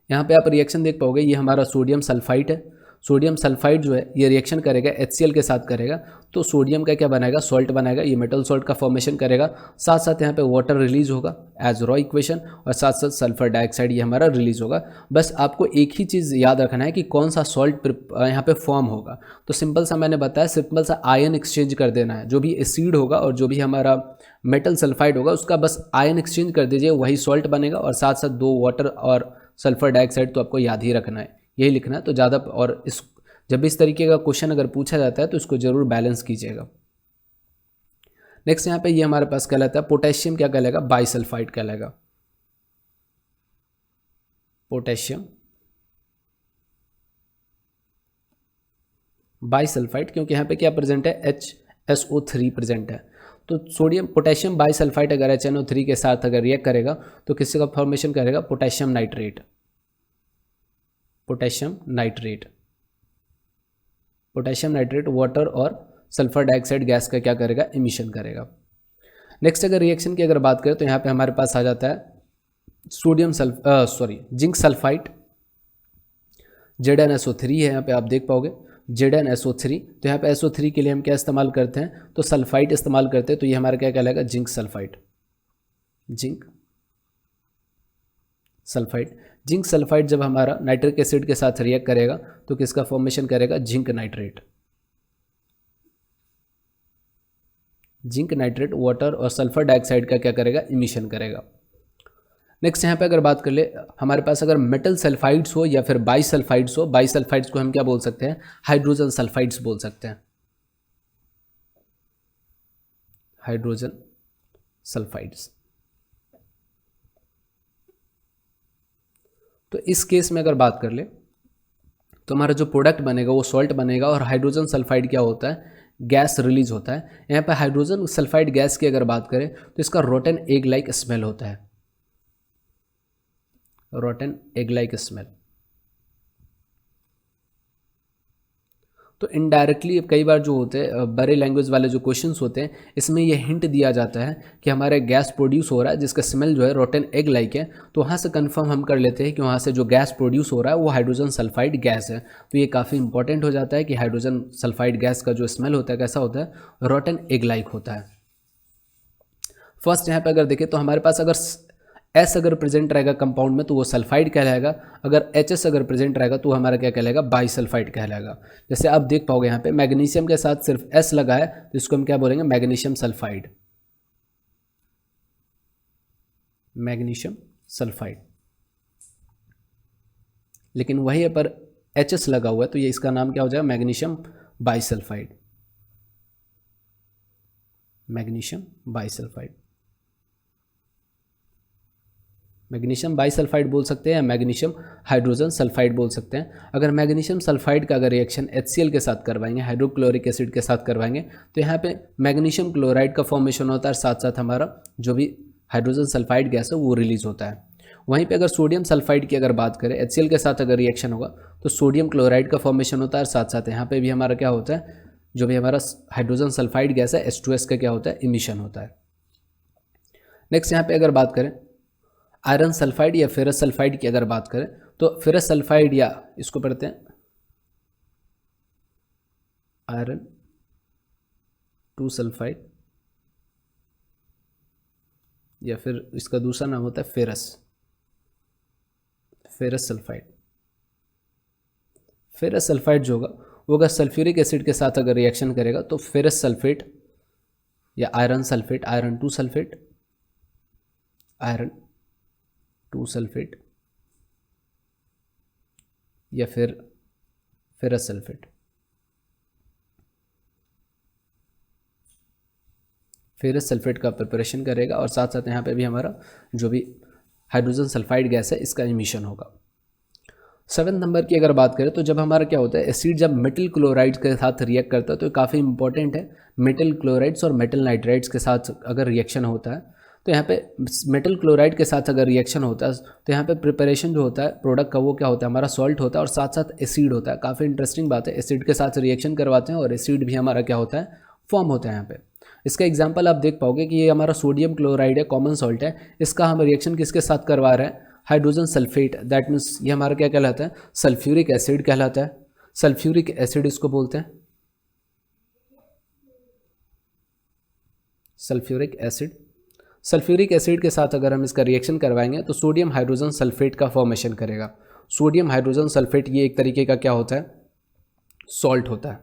यहाँ पे आप रिएक्शन देख पाओगे, ये हमारा सोडियम सल्फाइड है। सोडियम सल्फाइड जो है ये रिएक्शन करेगा HCl के साथ करेगा, तो सोडियम का क्या बनाएगा, सॉल्ट बनाएगा, ये मेटल सॉल्ट का फॉर्मेशन करेगा। साथ साथ यहाँ पे वाटर रिलीज होगा एज रॉ इक्वेशन, और साथ साथ सल्फर डाइऑक्साइड ये हमारा रिलीज होगा। बस आपको एक ही चीज़ याद रखना है कि कौन सा सॉल्ट यहाँ पे फॉर्म होगा। तो सिंपल सा मैंने बताया, सिंपल सा आयन एक्सचेंज कर देना है। जो भी एसिड होगा और जो भी हमारा मेटल सल्फाइड होगा उसका बस आयन एक्सचेंज कर दीजिए, वही सॉल्ट बनेगा। और साथ साथ 2 वाटर और सल्फर डाइऑक्साइड तो आपको याद ही रखना है, यही लिखना है। तो ज़्यादा, और इस जब इस तरीके का क्वेश्चन अगर पूछा जाता है तो इसको जरूर बैलेंस कीजिएगा। नेक्स्ट यहाँ पे ये हमारे पास कहलाता है पोटेशियम, क्या कहलाएगा, बाईसल्फाइड कहलाएगा, पोटेशियम बाईसल्फाइड, क्योंकि यहाँ पे क्या प्रेजेंट है, HSO3 प्रेजेंट है। तो सोडियम पोटेशियम बाईसल्फाइड अगर HNO3 के साथ अगर रिएक्ट करेगा तो किसी का फॉर्मेशन करेगा, potassium nitrate, potassium nitrate. Potassium nitrate water और सल्फर डाइऑक्साइड गैस का क्या करेगा, इमिशन करेगा। नेक्स्ट अगर रिएक्शन की अगर बात करें तो यहाँ पे हमारे पास आ जाता है सोडियम जिंक सल्फाइड, ZnSO3 है, यहाँ पे आप देख पाओगे ZnSO3। तो यहाँ पे SO3 के लिए हम क्या इस्तेमाल करते हैं, तो सल्फाइड इस्तेमाल करते हैं। तो ये हमारा क्या कहलाएगा, zinc sulphide, zinc sulphide. Zinc sulphide जब हमारा नाइट्रिक एसिड के साथ रिएक्ट करेगा तो किसका फॉर्मेशन करेगा, zinc nitrate, zinc nitrate water और सल्फर डाइऑक्साइड का क्या करेगा, इमिशन करेगा। नेक्स्ट यहाँ पे अगर बात कर ले, हमारे पास अगर मेटल सल्फाइड्स हो या फिर बाईसल्फाइड्स हो, बाईसल्फाइड्स को हम क्या बोल सकते हैं, हाइड्रोजन सल्फाइड्स बोल सकते हैं, हाइड्रोजन सल्फाइड्स। तो इस केस में अगर बात कर ले तो हमारा जो प्रोडक्ट बनेगा वो सॉल्ट बनेगा, और हाइड्रोजन सल्फाइड क्या होता है, गैस रिलीज होता है। यहाँ पर हाइड्रोजन सल्फाइड गैस की अगर बात करें तो इसका रोटन एग लाइक स्मेल होता है, रोटन एग लाइक स्मेल। तो इनडायरेक्टली कई बार जो होते हैं बड़े लैंग्वेज वाले जो क्वेश्चंस होते हैं, इसमें ये हिंट दिया जाता है कि हमारे गैस प्रोड्यूस हो रहा है जिसका स्मेल जो है रोटन एग लाइक है। तो वहाँ से कंफर्म हम कर लेते हैं कि वहाँ से जो गैस प्रोड्यूस हो रहा है वो हाइड्रोजन सल्फाइड गैस है। तो ये काफ़ी इंपॉर्टेंट हो जाता है कि हाइड्रोजन सल्फाइड गैस का जो स्मेल होता है कैसा होता है, रोटन एग लाइक होता है। फर्स्ट यहाँ पर अगर देखें तो हमारे पास अगर S अगर प्रेजेंट रहेगा कंपाउंड में तो वो सल्फाइड कहलाएगा, अगर HS अगर प्रेजेंट रहेगा तो हमारा क्या कहलाएगा, बाईसल्फाइड कहलाएगा। जैसे आप देख पाओगे यहाँ पे मैग्नीशियम के साथ सिर्फ S लगा है तो इसको हम क्या बोलेंगे, मैग्नीशियम सल्फाइड, मैग्नीशियम सल्फाइड। लेकिन वही पर HS लगा हुआ है तो ये इसका नाम क्या हो जाएगा, मैग्नीशियम बाईसल्फाइड, मैग्नीशियम बाईसल्फाइड। मैग्नीशियम बाईसल्फाइड बोल सकते हैं या मैग्नीशियम हाइड्रोजन सल्फाइड बोल सकते हैं। अगर मैग्नीशियम सल्फाइड का अगर रिएक्शन HCl के साथ करवाएंगे, हाइड्रोक्लोरिक एसिड के साथ करवाएंगे, तो यहाँ पे मैग्नीशियम क्लोराइड का फॉर्मेशन होता है, साथ साथ हमारा जो भी हाइड्रोजन सल्फाइड गैस है वो रिलीज होता है। वहीं पे अगर सोडियम सल्फाइड की अगर बात करें, HCl के साथ अगर रिएक्शन होगा तो सोडियम क्लोराइड का फॉर्मेशन होता है, साथ साथ यहाँ पे भी हमारा क्या होता है, जो भी हमारा हाइड्रोजन सल्फाइड गैस है H2S का क्या होता है, इमिशन होता है। नेक्स्ट यहाँ पे अगर बात करें आयरन सल्फाइड या फेरस सल्फाइड की अगर बात करें तो फेरस सल्फाइड, या इसको पढ़ते हैं आयरन 2 सल्फाइड, या फिर इसका दूसरा नाम होता है ferrous, ferrous sulphide. Ferrous sulphide जो होगा वो अगर सल्फ्यूरिक एसिड के साथ अगर रिएक्शन करेगा तो फेरस सल्फेट या iron sulphate, iron 2 sulphate, iron 2 sulphate या फिर फेरस सल्फेट। फेरस सल्फेट का प्रिपरेशन करेगा और साथ साथ यहाँ पे भी हमारा जो भी हाइड्रोजन सल्फाइड गैस है इसका इमिशन होगा। 7 नंबर की अगर बात करें तो जब हमारा क्या होता है, एसिड जब मेटल क्लोराइड्स के साथ रिएक्ट करता है तो काफ़ी इंपॉर्टेंट है। मेटल क्लोराइड्स और मेटल नाइट्राइड्स के साथ अगर रिएक्शन होता है तो यहाँ पे मेटल क्लोराइड के साथ अगर रिएक्शन होता है तो यहाँ पे प्रिपरेशन जो होता है प्रोडक्ट का वो क्या होता है, हमारा सॉल्ट होता है और साथ साथ एसिड होता है। काफ़ी इंटरेस्टिंग बात है, एसिड के साथ रिएक्शन करवाते हैं और एसिड भी हमारा क्या होता है, फॉर्म होता है यहाँ पे। इसका एग्जाम्पल आप देख पाओगे कि ये हमारा सोडियम क्लोराइड है, कॉमन सॉल्ट है, इसका हम रिएक्शन किसके साथ करवा रहे हैं, हाइड्रोजन सल्फेट। दैट मीन्स ये हमारा क्या कहलाता है, सल्फ्यूरिक एसिड कहलाता है। सल्फ्यूरिक एसिड इसको बोलते हैं, सल्फ्यूरिक एसिड। सल्फ्यूरिक एसिड के साथ अगर हम इसका रिएक्शन करवाएंगे तो सोडियम हाइड्रोजन सल्फेट का फॉर्मेशन करेगा। सोडियम हाइड्रोजन सल्फेट ये एक तरीके का क्या होता है, सॉल्ट होता है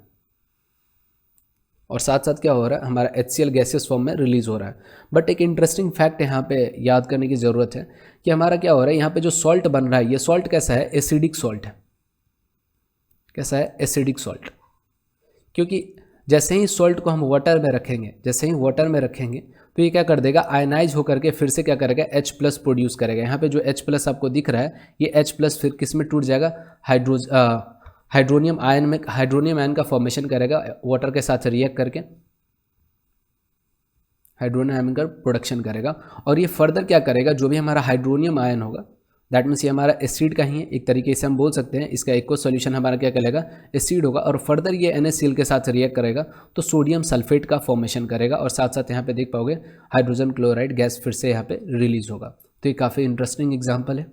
और साथ साथ क्या हो रहा है, हमारा HCl गैसेस फॉर्म में रिलीज हो रहा है। बट एक इंटरेस्टिंग फैक्ट यहाँ पे याद करने की ज़रूरत है कि हमारा क्या हो रहा है, यहाँ पे जो सॉल्ट बन रहा है ये सॉल्ट कैसा है, एसिडिक सॉल्ट है। कैसा है, एसिडिक सॉल्ट। क्योंकि जैसे ही सॉल्ट को हम वाटर में रखेंगे, जैसे ही वाटर में रखेंगे तो ये क्या कर देगा, आयनाइज होकर के फिर से क्या करेगा, H+ प्रोड्यूस करेगा। यहाँ पे जो H+ आपको दिख रहा है ये H+ फिर किस में टूट जाएगा, हाइड्रोनियम आयन में, हाइड्रोनियम आयन का फॉर्मेशन करेगा वाटर के साथ रिएक्ट करके, हाइड्रोनियम आयन का प्रोडक्शन करेगा। और ये फर्दर क्या करेगा, जो भी हमारा हाइड्रोनियम आयन होगा दैट मीन्स ये हमारा एसिड का ही है, एक तरीके से हम बोल सकते हैं। इसका एक सोल्यूशन हमारा क्या कहलाएगा, एसिड होगा और फर्दर ये NaCl के साथ रिएक्ट करेगा तो सोडियम सल्फेट का फॉर्मेशन करेगा और साथ साथ यहाँ पे देख पाओगे हाइड्रोजन क्लोराइड गैस फिर से यहाँ पे रिलीज होगा। तो ये काफ़ी इंटरेस्टिंग एग्जाम्पल है।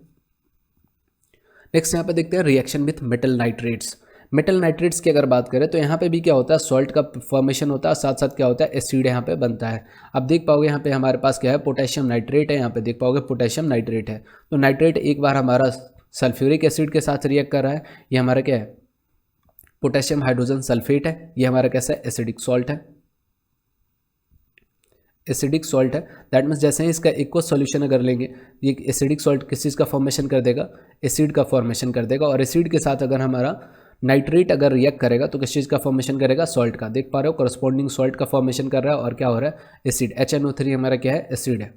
नेक्स्ट यहाँ पे देखते हैं reaction with metal nitrates. Metal nitrates की अगर बात करें तो यहाँ पे भी क्या होता है, सॉल्ट का फॉर्मेशन होता है, साथ साथ क्या होता है, एसिड यहाँ पे बनता है। आप देख पाओगे यहाँ पे हमारे पास क्या है, पोटेशियम नाइट्रेट है, यहाँ पे देख पाओगे पोटेशियम नाइट्रेट है। तो नाइट्रेट एक बार हमारा सल्फ्यूरिक एसिड के साथ रिएक्ट कर रहा है, ये हमारा क्या है, पोटेशियम हाइड्रोजन सल्फेट है, ये हमारा कैसा है, एसिडिक सॉल्ट है। एसिडिक सॉल्ट है दैट मीन्स जैसे ही इसका एक्व सॉल्यूशन अगर लेंगे, ये एसिडिक सॉल्ट किस चीज़ का फॉर्मेशन कर देगा, एसिड का फॉर्मेशन कर देगा। और एसिड के साथ अगर हमारा नाइट्रेट अगर रिएक्ट करेगा तो किस चीज़ का फॉर्मेशन करेगा, सॉल्ट का। देख पा रहे हो करस्पॉन्डिंग सॉल्ट का फॉर्मेशन कर रहा है और क्या हो रहा है, एसिड। HNO3 हमारा क्या है, एसिड है।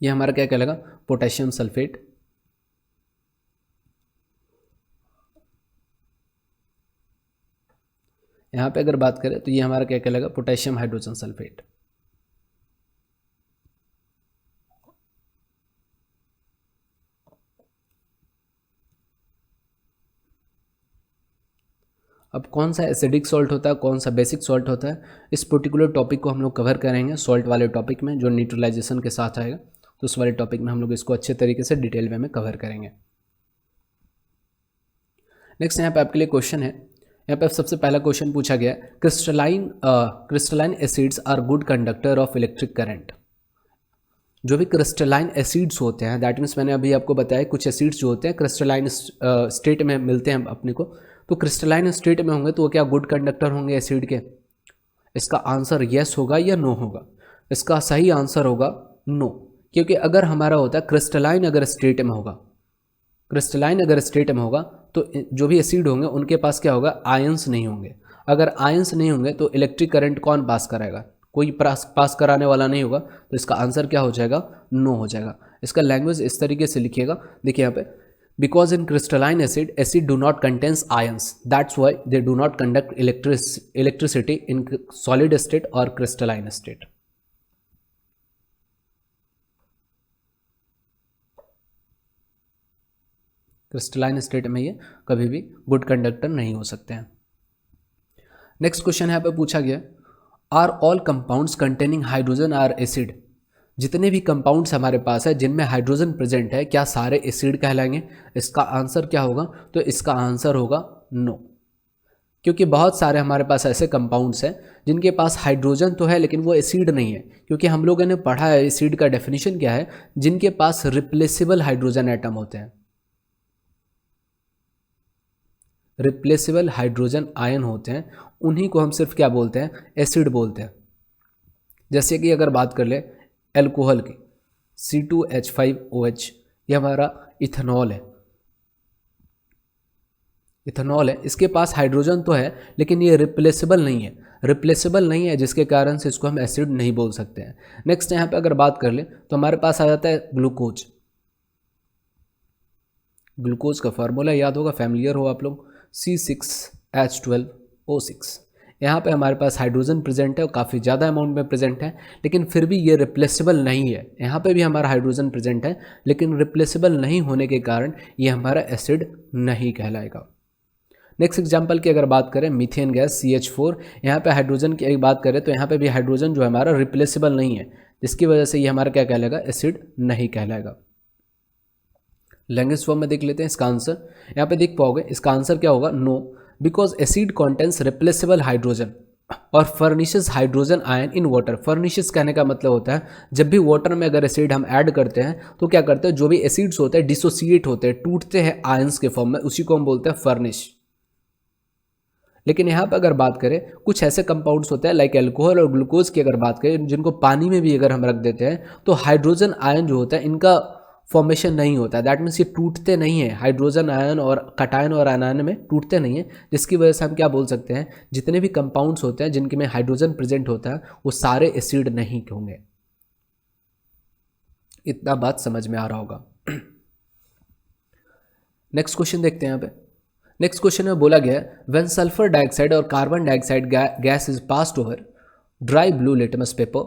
ये हमारा क्या कहलाएगा, पोटेशियम सल्फेट। यहाँ पे अगर बात करें तो ये हमारा क्या कहलाएगा, पोटेशियम हाइड्रोजन सल्फेट। अब कौन सा एसिडिक सॉल्ट होता है, कौन सा बेसिक सॉल्ट होता है, इस पर्टिकुलर टॉपिक को हम लोग कवर करेंगे सॉल्ट वाले टॉपिक में, जो न्यूट्रलाइजेशन के साथ आएगा। तो उस वाले टॉपिक में हम लोग इसको अच्छे तरीके से डिटेल वे में कवर करेंगे। नेक्स्ट यहाँ पे आपके लिए क्वेश्चन है, यहाँ पे सबसे पहला क्वेश्चन पूछा गया है, crystalline acids are good conductor of electric current. जो भी क्रिस्टलाइन एसिड्स होते हैं, दैट मीन्स मैंने अभी आपको बताया कुछ एसिड्स जो होते हैं क्रिस्टलाइन स्टेट में मिलते हैं अपने को, तो क्रिस्टलाइन स्टेट में होंगे तो वो क्या गुड कंडक्टर होंगे एसिड के। इसका आंसर येस होगा या नो होगा, इसका सही आंसर होगा नो। क्योंकि अगर हमारा होता है क्रिस्टलाइन अगर स्टेट में होगा, क्रिस्टलाइन अगर स्टेट में होगा तो जो भी एसिड होंगे उनके पास क्या होगा, आयंस नहीं होंगे। अगर आयंस नहीं होंगे तो इलेक्ट्रिक करंट कौन पास कराएगा, कोई पास कराने वाला नहीं होगा। तो इसका आंसर क्या हो जाएगा, नो हो जाएगा। इसका लैंग्वेज इस तरीके से लिखिएगा, देखिए यहाँ पे, because in crystalline acid do not contains ions, that's why they do not conduct electricity in solid state और क्रिस्टलाइन स्टेट। क्रिस्टलाइन स्टेट में ये कभी भी गुड कंडक्टर नहीं हो सकते हैं। नेक्स्ट क्वेश्चन यहाँ पे पूछा गया, are all compounds containing hydrogen are acid. जितने भी कंपाउंड्स हमारे पास है जिनमें हाइड्रोजन प्रेजेंट है, क्या सारे एसिड कहलाएंगे। इसका आंसर क्या होगा, तो इसका आंसर होगा नो। क्योंकि बहुत सारे हमारे पास ऐसे कंपाउंड्स हैं जिनके पास हाइड्रोजन तो है लेकिन वो एसिड नहीं है। क्योंकि हम लोगों ने पढ़ा है एसिड का डेफिनेशन क्या है, जिनके पास रिप्लेसेबल हाइड्रोजन एटम होते हैं, रिप्लेसेबल हाइड्रोजन आयन होते हैं, उन्हीं को हम सिर्फ क्या बोलते हैं, एसिड बोलते हैं। जैसे कि अगर बात कर ले एल्कोहल की, C2H5OH, ये हमारा इथेनॉल है। इथेनॉल है, इसके पास हाइड्रोजन तो है लेकिन ये रिप्लेसेबल नहीं है, रिप्लेसेबल नहीं है जिसके कारण से इसको हम एसिड नहीं बोल सकते हैं। नेक्स्ट यहाँ पे अगर बात कर ले तो हमारे पास आ जाता है ग्लूकोज। ग्लूकोज का फार्मूला याद होगा, फैमिलियर हो आप लोग, C6H12O6। यहाँ पे हमारे पास हाइड्रोजन प्रेजेंट है और काफ़ी ज़्यादा अमाउंट में प्रेजेंट है, लेकिन फिर भी ये रिप्लेसेबल नहीं है। यहाँ पे भी हमारा हाइड्रोजन प्रेजेंट है लेकिन रिप्लेसेबल नहीं होने के कारण ये हमारा एसिड नहीं कहलाएगा। नेक्स्ट एग्जाम्पल की अगर बात करें, मीथेन गैस CH4, यहाँ पे हाइड्रोजन की एक बात करें तो यहाँ पे भी हाइड्रोजन जो है हमारा रिप्लेसेबल नहीं है, जिसकी वजह से ये हमारा क्या कहलाएगा, एसिड नहीं कहलाएगा। लैंग्वेज फॉर्म में देख लेते हैं इसका आंसर। यहाँ पे देख पाओगे इसका आंसर क्या होगा, no, because acid contains replaceable hydrogen और furnishes hydrogen ion in water. Furnishes कहने का मतलब होता है जब भी वाटर में अगर एसिड हम ऐड करते हैं तो क्या करते हैं, जो भी एसिड्स होते हैं डिसोसिएट होते हैं, टूटते हैं आयंस के फॉर्म में, उसी को हम बोलते हैं फर्निश। लेकिन यहाँ पर अगर बात करें कुछ ऐसे कंपाउंड्स होते हैं लाइक एल्कोहल और ग्लूकोज की अगर बात करें, जिनको पानी में भी अगर हम रख देते हैं तो हाइड्रोजन आयन जो होता है इनका फॉर्मेशन नहीं होता है। दैट मीन्स ये टूटते नहीं है, हाइड्रोजन आयन और कटायन और आयन में टूटते नहीं है, जिसकी वजह से हम क्या बोल सकते हैं, जितने भी कंपाउंड्स होते हैं जिनके में हाइड्रोजन प्रेजेंट होता है वो सारे एसिड नहीं होंगे। इतना बात समझ में आ रहा होगा। नेक्स्ट क्वेश्चन देखते हैं यहाँ पे। नेक्स्ट क्वेश्चन में बोला गया है, व्हेन सल्फर डाइऑक्साइड और carbon dioxide gas is passed over dry blue litmus paper,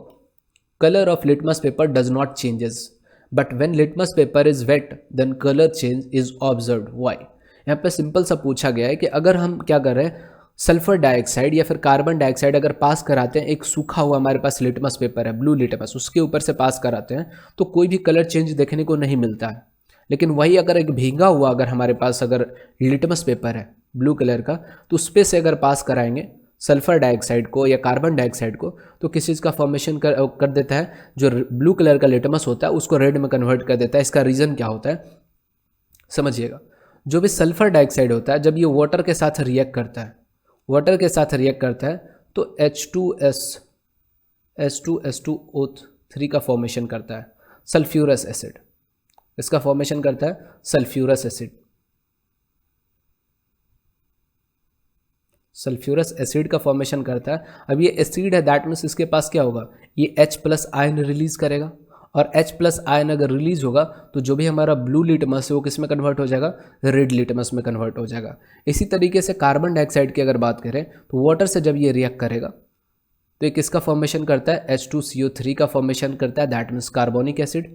colour of litmus paper does not changes, but when litmus paper is wet then colour change is observed, why. यहाँ पे simple सा पूछा गया है कि अगर हम क्या कर रहे हैं, सल्फर डाइऑक्साइड या फिर कार्बन डाइऑक्साइड अगर पास कराते हैं, एक सूखा हुआ हमारे पास लिटमस पेपर है, ब्लू लिटमस, उसके ऊपर से पास कराते हैं तो कोई भी कलर चेंज देखने को नहीं मिलता है। लेकिन वही अगर एक भींगा हुआ अगर हमारे पास अगर लिटमस पेपर है ब्लू कलर का, तो उस पर से अगर पास कराएंगे सल्फर डाइऑक्साइड को या कार्बन डाइऑक्साइड को तो किस चीज़ का फॉर्मेशन कर देता है, जो ब्लू कलर का लिटमस होता है उसको रेड में कन्वर्ट कर देता है। इसका रीज़न क्या होता है समझिएगा। जो भी सल्फर डाइऑक्साइड होता है जब ये वाटर के साथ रिएक्ट करता है, वाटर के साथ रिएक्ट करता है तो H2SO3 का फॉर्मेशन करता है, सल्फ्यूरस एसिड, इसका फॉर्मेशन करता है सल्फ्यूरस एसिड। सल्फ्यूरस एसिड का फॉर्मेशन करता है। अब ये एसिड है, दैट मीन्स इसके पास क्या होगा, ये H+ आयन रिलीज करेगा, और H+ आयन अगर रिलीज होगा तो जो भी हमारा ब्लू लिटमस है वो किस में कन्वर्ट हो जाएगा, रेड लिटमस में कन्वर्ट हो जाएगा। इसी तरीके से कार्बन डाइऑक्साइड की अगर बात करें तो वाटर से जब ये रिएक्ट करेगा तो ये किसका फॉर्मेशन करता है, H2CO3 का फॉर्मेशन करता है, that means carbonic acid,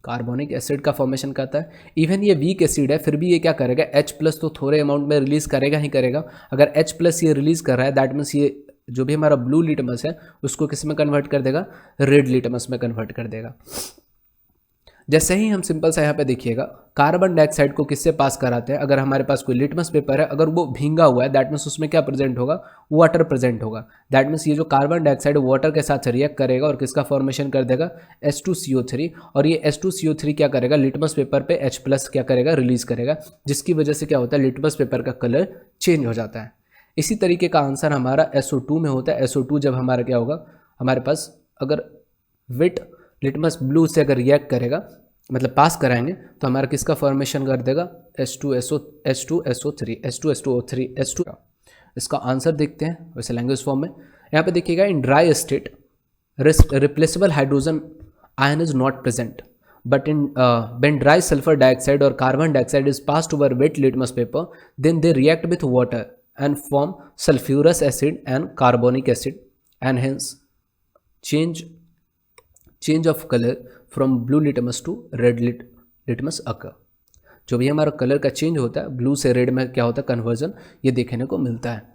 carbonic acid का फॉर्मेशन करता है। इवन ये वीक एसिड है फिर भी ये क्या करेगा, H+ तो थोड़े अमाउंट में रिलीज करेगा ही करेगा। अगर H+ ये रिलीज कर रहा है दैट मीन्स ये जो भी हमारा ब्लू लिटमस है उसको किस में कन्वर्ट कर देगा, रेड लिटमस में कन्वर्ट कर देगा। जैसे ही हम सिंपल सा यहाँ पे देखिएगा, कार्बन डाइऑक्साइड को किससे पास कराते हैं, अगर हमारे पास कोई लिटमस पेपर है अगर वो भींगा हुआ है दैट मीन्स उसमें क्या प्रेजेंट होगा, वाटर प्रेजेंट होगा। दैट मीन्स ये जो कार्बन डाइऑक्साइड वाटर के साथ रिएक्ट करेगा और किसका फॉर्मेशन कर देगा, H2CO3, और ये H2CO3 क्या करेगा, लिटमस पेपर पे H+ क्या करेगा, रिलीज करेगा, जिसकी वजह से क्या होता है, लिटमस पेपर का कलर चेंज हो जाता है। इसी तरीके का आंसर हमारा SO2 में होता है। SO2 जब हमारा क्या होगा, हमारे पास अगर वेट लिटमस ब्लू से अगर रिएक्ट करेगा मतलब पास कराएंगे तो हमारा किसका फॉर्मेशन कर देगा, H2SO3। इसका आंसर देखते हैं वैसे लैंग्वेज फॉर्म में। यहाँ पे देखिएगा, in dry state replaceable hydrogen ion is not present, but in when dry sulfur dioxide or carbon dioxide is passed over wet litmus paper, then they react with water and form sulfurous acid and carbonic acid, and hence change of color from blue litmus to red litmus occur। जो भी हमारा colour का change होता है, blue से red में क्या होता है, कन्वर्जन, ये देखने को मिलता है।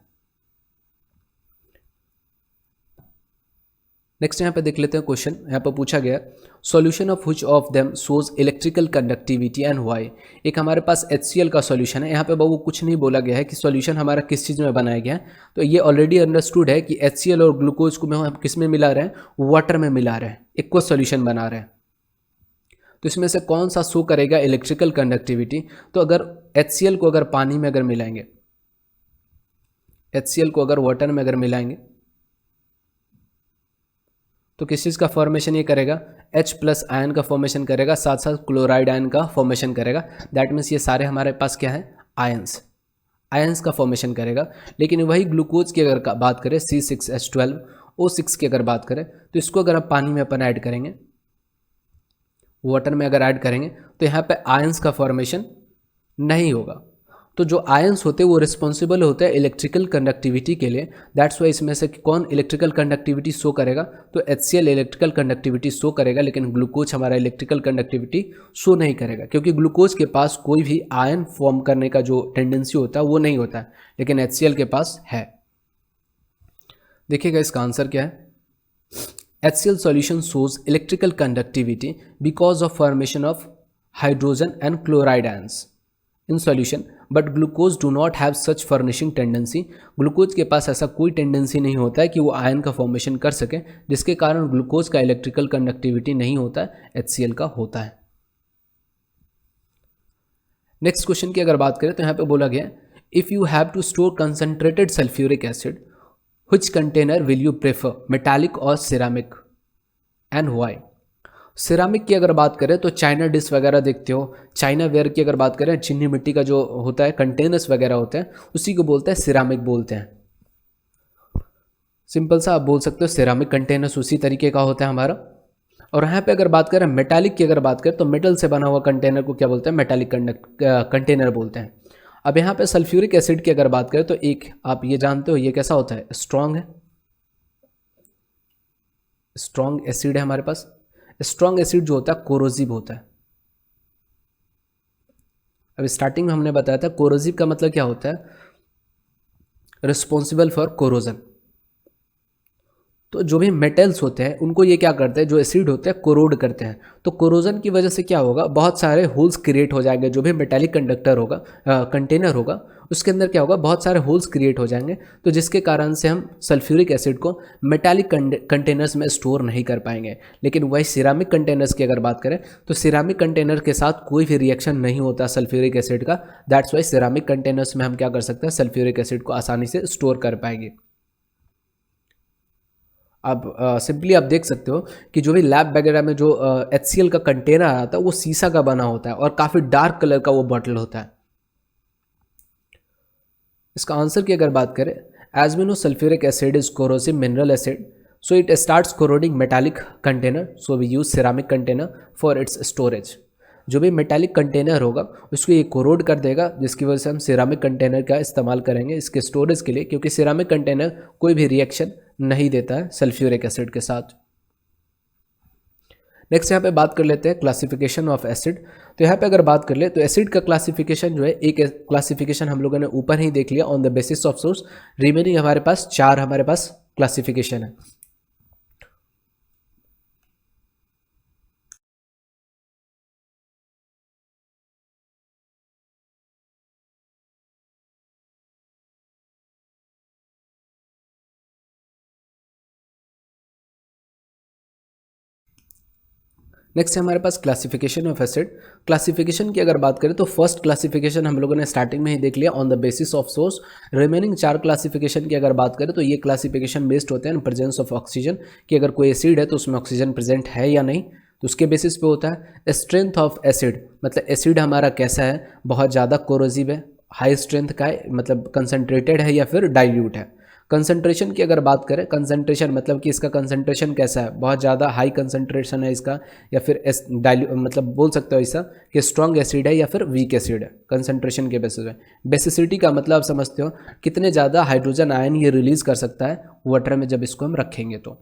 नेक्स्ट यहाँ पे देख लेते हैं क्वेश्चन। यहाँ पर पूछा गया, solution of which of them shows electrical conductivity and why. एक हमारे पास HCl का सॉल्यूशन है। यहाँ पे बाबू कुछ नहीं बोला गया है कि सॉल्यूशन हमारा किस चीज़ में बनाया गया है, तो ये ऑलरेडी अंडरस्टूड है कि HCl और ग्लूकोज को हम किस में मिला रहे हैं, वाटर में मिला रहे हैं, इक्वल सॉल्यूशन बना रहे हैं। तो इसमें से कौन सा शो करेगा इलेक्ट्रिकल कंडक्टिविटी, तो अगर HCl को अगर पानी में अगर मिलाएंगे, HCl को अगर वाटर में अगर मिलाएंगे तो किस चीज़ का फॉर्मेशन ये करेगा, H प्लस आयन का फॉर्मेशन करेगा, साथ साथ क्लोराइड आयन का फॉर्मेशन करेगा। दैट मीन्स ये सारे हमारे पास क्या है, आयंस का फॉर्मेशन करेगा। लेकिन वही ग्लूकोज की अगर बात करें C6H12O6 की अगर बात करें तो इसको अगर आप पानी में अपन ऐड करेंगे, वाटर में अगर ऐड करेंगे तो यहाँ पे आयंस का फॉर्मेशन नहीं होगा। तो जो आयंस होते हैं वो रिस्पॉन्सिबल होते हैं इलेक्ट्रिकल कंडक्टिविटी के लिए। दैट्स वाई इसमें से कौन इलेक्ट्रिकल कंडक्टिविटी शो करेगा, तो HCl इलेक्ट्रिकल कंडक्टिविटी शो करेगा, लेकिन ग्लूकोज हमारा इलेक्ट्रिकल कंडक्टिविटी शो नहीं करेगा, क्योंकि ग्लूकोज के पास कोई भी आयन फॉर्म करने का जो टेंडेंसी होता है वो नहीं होता है, लेकिन HCl के पास है। देखिएगा इसका आंसर क्या है, HCl solution shows electrical conductivity because of formation of hydrogen and chloride ions in solution, but glucose do not have such furnishing tendency। Glucose के पास ऐसा कोई टेंडेंसी नहीं होता है कि वो आयन का फॉर्मेशन कर सके, जिसके कारण ग्लूकोज का इलेक्ट्रिकल कंडक्टिविटी नहीं होता है, HCl का होता है। नेक्स्ट क्वेश्चन की अगर बात करें तो यहाँ पे बोला गया, if you have to store concentrated sulphuric acid which container will you prefer, metallic और ceramic and why। सिरामिक की अगर बात करें तो चाइना डिश वगैरह देखते हो, चाइना वेयर की अगर बात करें चीनी मिट्टी का जो होता है कंटेनर्स वगैरह होते हैं उसी को बोलते हैं सिरामिक बोलते हैं। सिंपल सा आप बोल सकते हो सिरामिक कंटेनर्स उसी तरीके का होता है हमारा। और यहाँ पे अगर बात करें मेटालिक की अगर बात करें तो मेटल से बना हुआ कंटेनर को क्या बोलते हैं, मेटालिक कंटेनर बोलते हैं। अब यहाँ पे सल्फ्यूरिक एसिड की अगर बात करें तो एक आप ये जानते हो ये कैसा होता है, स्ट्रॉन्ग है, स्ट्रॉन्ग एसिड है हमारे पास। स्ट्रॉन्ग एसिड जो होता है कोरोजिव होता है। अब स्टार्टिंग में हमने बताया था कोरोजिव का मतलब क्या होता है, रिस्पॉन्सिबल फॉर कोरोजन। तो जो भी मेटल्स होते हैं उनको ये क्या करते हैं, जो एसिड होते हैं कोरोड करते हैं। तो कोरोजन की वजह से क्या होगा, बहुत सारे होल्स क्रिएट हो जाएंगे। जो भी मेटालिक कंडक्टर होगा कंटेनर होगा उसके अंदर क्या होगा, बहुत सारे होल्स क्रिएट हो जाएंगे, तो जिसके कारण से हम सल्फ्यूरिक एसिड को मेटालिक कंटेनर्स में स्टोर नहीं कर पाएंगे। लेकिन वही सिरामिक कंटेनर्स की अगर बात करें तो सिरामिक कंटेनर के साथ कोई भी रिएक्शन नहीं होता सल्फ्यूरिक एसिड का। दैट्स वाई सिरामिक कंटेनर्स में हम क्या कर सकते हैं, सल्फ्यूरिक एसिड को आसानी से स्टोर कर पाएंगे। अब सिंपली आप देख सकते हो कि जो भी लैब वगैरह में जो HCl का कंटेनर आता है वो शीशा का बना होता है और काफ़ी डार्क कलर का वो बॉटल होता है। इसका आंसर की अगर बात करें, as we know sulphuric acid is corrosive mineral acid, so it starts corroding metallic container, so we use ceramic container for its storage. जो भी मेटालिक कंटेनर होगा उसको ये कोरोड कर देगा, जिसकी वजह से हम सिरामिक कंटेनर का इस्तेमाल करेंगे इसके स्टोरेज के लिए, क्योंकि सिरामिक कंटेनर कोई भी रिएक्शन नहीं देता है सल्फ्यूरिक एसिड के साथ। नेक्स्ट यहाँ पे बात कर लेते हैं क्लासिफिकेशन ऑफ एसिड। तो यहाँ पे अगर बात कर ले तो एसिड का क्लासिफिकेशन जो है, एक क्लासिफिकेशन हम लोगों ने ऊपर ही देख लिया on the basis of source, remaining हमारे पास 4 हमारे पास क्लासिफिकेशन है। नेक्स्ट है हमारे पास क्लासिफिकेशन ऑफ एसिड। क्लासिफिकेशन की अगर बात करें तो फर्स्ट क्लासिफिकेशन हम लोगों ने स्टार्टिंग में ही देख लिया on the basis of source. Remaining 4 classification की अगर बात करें तो ये क्लासिफिकेशन बेस्ड होते हैं प्रेजेंस ऑफ ऑक्सीजन, कि अगर कोई एसिड है तो उसमें ऑक्सीजन प्रेजेंट है या नहीं, तो उसके बेसिस पे होता है। स्ट्रेंथ ऑफ एसिड, मतलब एसिड हमारा कैसा है, बहुत ज़्यादा कोरोजिव है, हाई स्ट्रेंथ का है, मतलब कंसनट्रेटेड है या फिर डाइल्यूट है। कंसंट्रेशन की अगर बात करें, कंसंट्रेशन मतलब कि इसका कंसंट्रेशन कैसा है, बहुत ज़्यादा हाई कंसंट्रेशन है इसका, या फिर मतलब बोल सकते हो ऐसा कि स्ट्रॉन्ग एसिड है या फिर वीक एसिड है कंसंट्रेशन के बेसिस पे। बेसिसिटी का मतलब आप समझते हो कितने ज़्यादा हाइड्रोजन आयन ये रिलीज़ कर सकता है वाटर में जब इसको हम रखेंगे। तो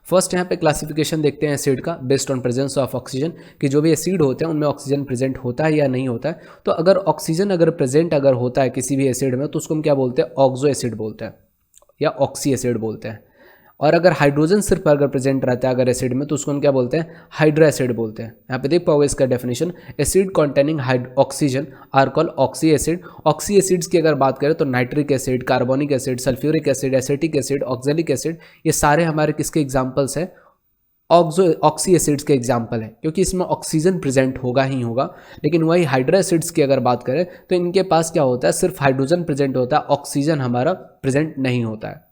फर्स्ट यहाँ पे क्लासिफिकेशन देखते हैं एसिड का based on presence of oxygen, कि जो भी एसिड होते हैं उनमें ऑक्सीजन प्रेजेंट होता है या नहीं होता है। तो अगर ऑक्सीजन अगर प्रेजेंट अगर होता है किसी भी एसिड में तो उसको हम क्या बोलते हैं, ऑक्सो एसिड बोलते हैं या ऑक्सी एसिड बोलते हैं। और अगर हाइड्रोजन सिर्फ अगर प्रेजेंट रहता है अगर एसिड में तो उसको हम क्या बोलते हैं, हाइड्रा एसिड बोलते हैं। यहाँ पे देख पाओगे इसका definition, acid containing oxygen are called oxy acid. Oxy acids की अगर बात करें तो nitric acid, carbonic acid, sulphuric acid, acetic acid, oxalic acid, ये सारे हमारे किसके एग्जाम्पल्स हैं, ऑक्सी एसिड्स के एग्जाम्पल है, क्योंकि इसमें ऑक्सीजन प्रेजेंट होगा ही होगा। लेकिन वही हाइड्रा एसिड्स की अगर बात करें तो इनके पास क्या होता है, सिर्फ हाइड्रोजन प्रेजेंट होता है, ऑक्सीजन हमारा प्रेजेंट नहीं होता है।